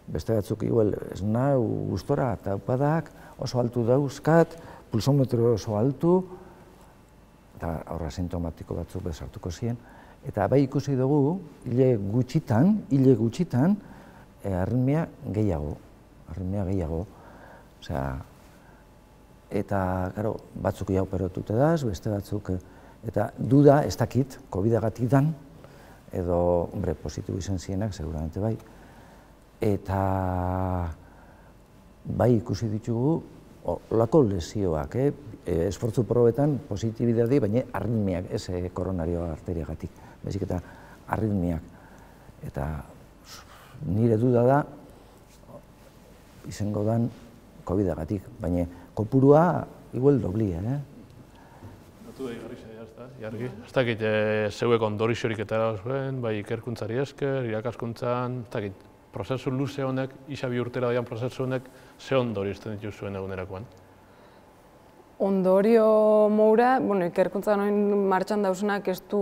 beste batzuk igual ez nahi gustora eta upadak, oso altu dauzkat, pulsometro oso altu, eta aurra sintomatiko batzuk bezartuko ziren. Eta bai ikusi dugu, hile gutxitan, arritmia gehiago. Eta, batzuk ja operotute daz, beste batzuk, eta duda ez dakit, COVID-agatik dan, edo, positibo izan zienak, seguramente bai. Eta, bai ikusi ditugu, olako lesioak, esfortzu probetan positibidadi, baina arritmiak, ez koronario arteriagatik, bezik eta arritmiak. Eta nire duda da, izango dan COVID-agatik, baina kopurua igual dobli, Datu da igarri zaitea, jargi. Ez dakit, zeuek ondorixorik eta zuen, bai ikerkuntzari esker, irakaskuntzan, ez dakit, prozesu luze honek, isa bi urtera daian prozesu honek, ze ondori ezten ditu zuen egunerakoan? Ondorio moura, ikerkuntzan oin martxan dauzenak ez du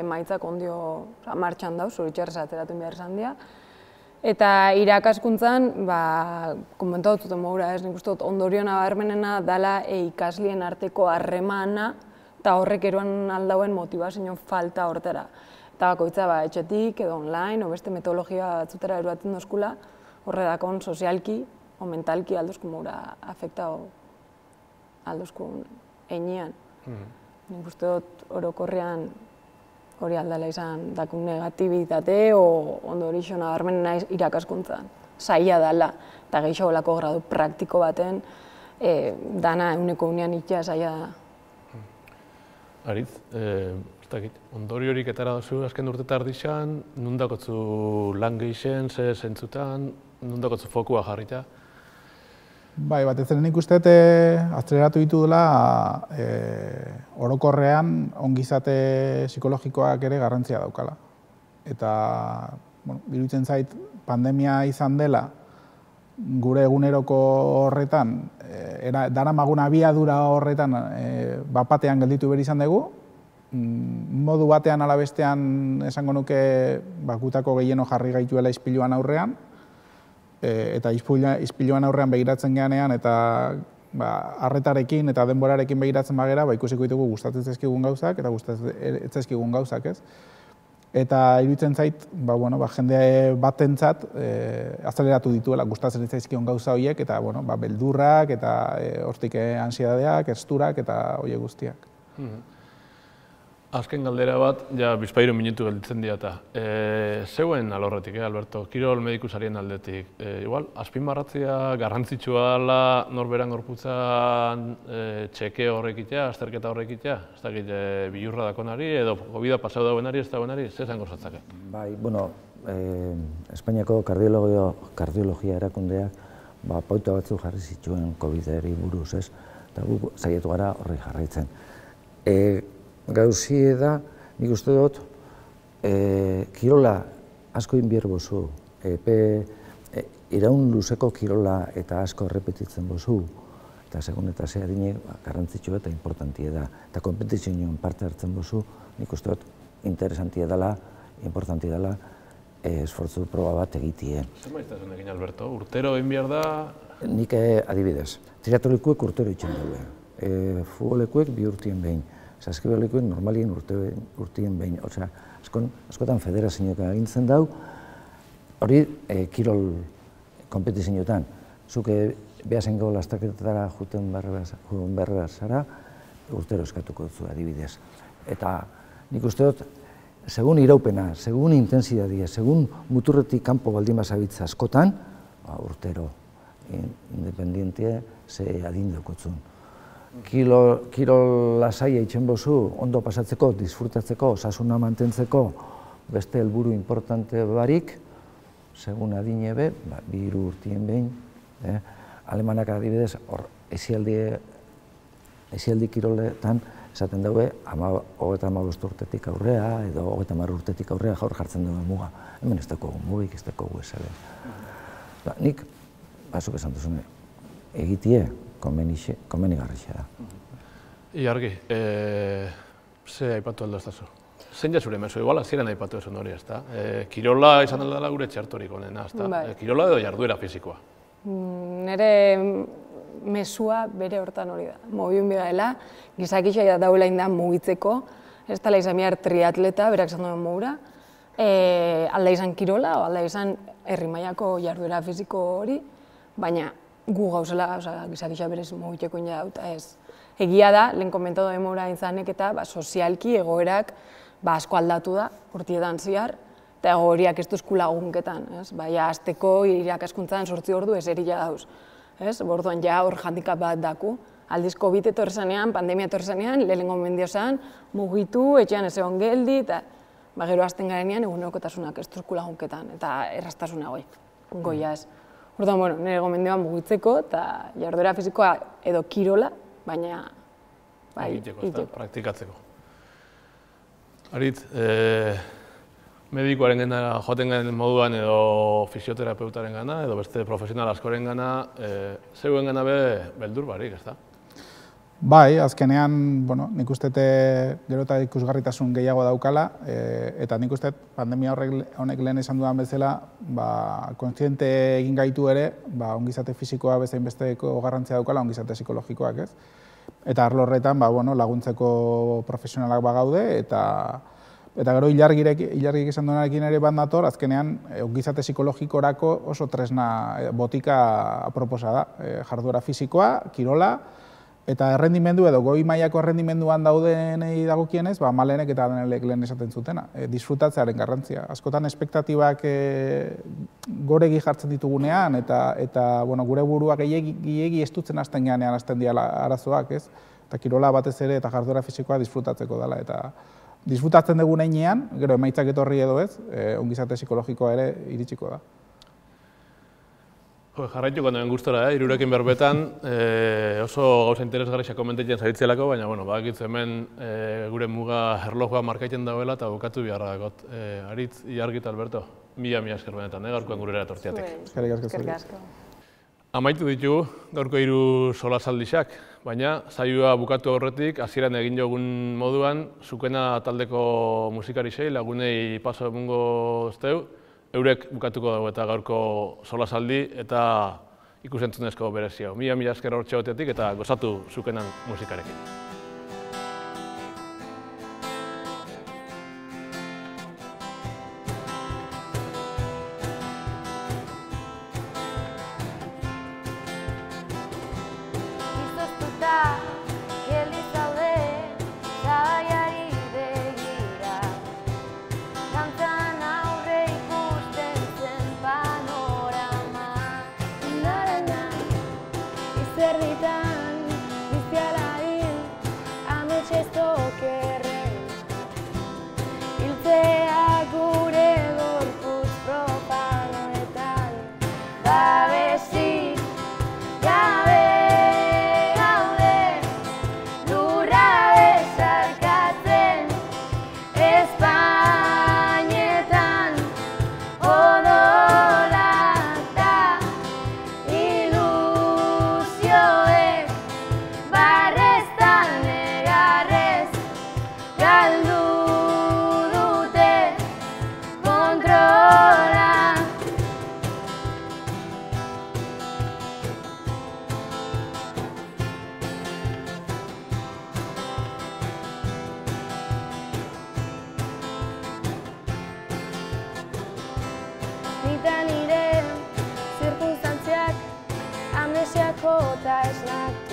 maitzak ondio martxan dauz, zoritxarrez ateratu behar izan dira. Eta irakaskuntzan, komentatu zuten moura ez, nik uste dut ondorio nabarmenena dela ikaslien arteko harremana eta horrek eroan aldauen motivazio falta hortera. Eta bakoitza etxetik edo online, o beste metodologia batzutera eruatzen dozkula, horredakon sozialki o mentalki aldozku moura afektao aldozku einean. Nik uste dut orokorrean hori aldala izan dakun negatibitate o ondorixo nabarmenena irakaskuntzan. Zaila dela, eta gehiago lako gradu praktiko baten, dana eguneko unean itxea zaila da. Aritz, ondoriorik etara dozu azken urte tardixan, nundakotzu lan gehixen, ze zentzutan, nundakotzu fokua jarrita? Bai, batez ere nik uste azteratu ditu dela orokorrean ongizate psikologikoak ere garrantzia daukala. Eta, iruditzen zait, pandemia izan dela, gure eguneroko horretan, daramagun abiadura horretan bapatean gelditu behar izan dugu, modu batean ala bestean esango nuke gutako gehieno jarri gaituela ispiluan aurrean, eta ispiluan aurrean begiratzen geanean eta arretarekin eta denborarekin begiratzen bagera, ikusiko ditugu gustatzen zaizkigun gauzak eta gustatzen ez zaizkigun gauzak, ez? Eta iruditzen zait, jende batentzat azaleratu dituela gustatzen ez zaizkigun gauza horiek eta beldurrak eta hortik ansietateak, esturak eta horiek guztiak. Azken galdera bat, bizpahiru minutu gelditzen diata. Zeuen alorretik, Alberto, kirol medikusarien aldetik. Igual, azpimarratzea garrantzitsua dela norberan gorputzan txeke horrekitea, azterketa horrekitea? Ez dakit, bilurra dakonari edo COVID-a pasau dauenari, ez dauenari, ze zango zatzake? Bai, Espainiako kardiologia erakundeak pauta batzuk jarri zituen COVID-eri buruz, ez? Eta gu zaiatu gara horri jarraitzen. Gauzie da, nik uste dut, kirola asko inbier bozu, iraun luzeko kirola eta asko errepetitzen bozu, eta segun eta ze adine garrantzitsu eta importantia da. Eta kompetizioan parte hartzen bozu, nik uste dut, interesantia dela, importantia dela, esfortzu proba bat egitie. Zer maiztasun egin, Alberto? Urtero egin behar da? Nik adibidez, triatlolekuek urtero itxen daude, futbolekuek 2 urtien behin. Saskibalekuek normalien urtien behin. Askotan federazioak agintzen dau, hori kirol konpetizioetan. Zuke behasengo lasterketetara juten berra zara, urtero eskatuko duzu adibidez. Eta nik uste dut, segun iraupena, segun intensidadia, segun muturretik kanpo baldin bazabitza askotan, urtero independiente ze adin daukotzun. Kirol lasaia itxen bozu, ondo pasatzeko, disfrutatzeko, osasuna mantentzeko, beste helburu importante barik, segun adine be, 2 urtien behin, alemanak adibidez, hor, esialdi kiroletan, esaten daue, 35 urtetik aurrea, edo 30 urtetik aurrea jaur jartzen dugu muga. Hemen ez dago mugik, ez dago esaren. Nik, bazuk esan duzune, egitie, komenigarrixa da. Iargi, ze aipatu aldo ez dazu? Zein jasure mezu, igual aziren aipatu esan hori, ez da? Kirola izan dela gure txartorik onena, ez da? Kirola edo jarduera fizikoa? Nere mesua bere hortan hori da. Mobiun bidela, gizakitza daula indan mugitzeko, ez dela izan behar triatleta, berak zan duen mogura, alda izan kirola, alda izan herri mailako jarduera fiziko hori, baina gu gauzela, gizakitza berez mugitzeko ina dauta ez. Egia da, lehen komentatu demora intzanek eta sozialki egoerak asko aldatu da, urtietan zihar, eta egoeriak ez duzku lagunketan. Baina azteko irakaskuntzan 8 ordu ez erila dauz. Borduan ja hor handikap bat daku. Aldiz COVID etorri zanean, pandemia etorri zanean, lehenengo mendio zan, mugitu, etxean ez egon geldi, eta gero azten garenean egunerokotasunak ez duzku lagunketan, eta erraztasuna goia ez. Orduan, nire gomendioa mugitzeko eta jarduera fizikoa edo kirola, baina egiteko, praktikatzeko. Aritz, medikoaren gana, joaten gana moduan edo fisioterapeutaren gana, edo beste profesional askoren gana, zeuen gana beldur barik, ez da? Bai, azkenean, nik uste gero eta ikusgarritasun gehiago daukala, eta nik uste pandemia honek lehen esan dudan bezala, kontziente egin gaitu ere, ongizate fisikoa bezain besteko garrantzia daukala, ongizate psikologikoak, ez? Eta arlo horretan, laguntzeko profesionalak bagaude, eta gero hilargik esan duenarekin ere bat nator, azkenean ongizate psikologikorako oso tresna botika aproposa da. Jarduera fisikoa, kirola, eta errendimendu edo goi mailako errendimenduan daudenei dagokienez, Malenek eta Danelek lehen esaten zutena, disfrutatzearen garrantzia. Askotan espektatibak goregi jartzen ditugunean, eta gure buruak gehiegi estutzen hasten ganean hasten diala arazoak, ez? Eta kirola batez ere eta jarduera fisikoa disfrutatzeko dela, eta disfrutatzen dugun heinean, gero emaitzak etorri edo ez, ongizate psikologikoa ere iritsiko da. Jarraituko nuen gustora, hirurekin berbetan, oso gauza interesgarriak komentatzen zaritzelako, baina badakitzu hemen gure muga erlojua markaiten dauela eta bukatu beharra dakot. Aritz, Iargi eta Alberto, mila esker benetan, gaurkoan gurera etortziatek. Eskerrik asko. Amaitu ditugu gaurko 3 solasaldixak, baina saioa bukatu aurretik, hasieran egin jogun moduan, Zukena taldeko musikarisei lagunei paso emungo zteu, eurek bukatuko dugu eta gaurko solasaldi eta ikusentzunezko berezio. Mila esker hortxe goteatik eta gozatu Zukenan musikarekin. Babesik gabe gaude. nita nire zirkunstantziak amnesiako eta esnak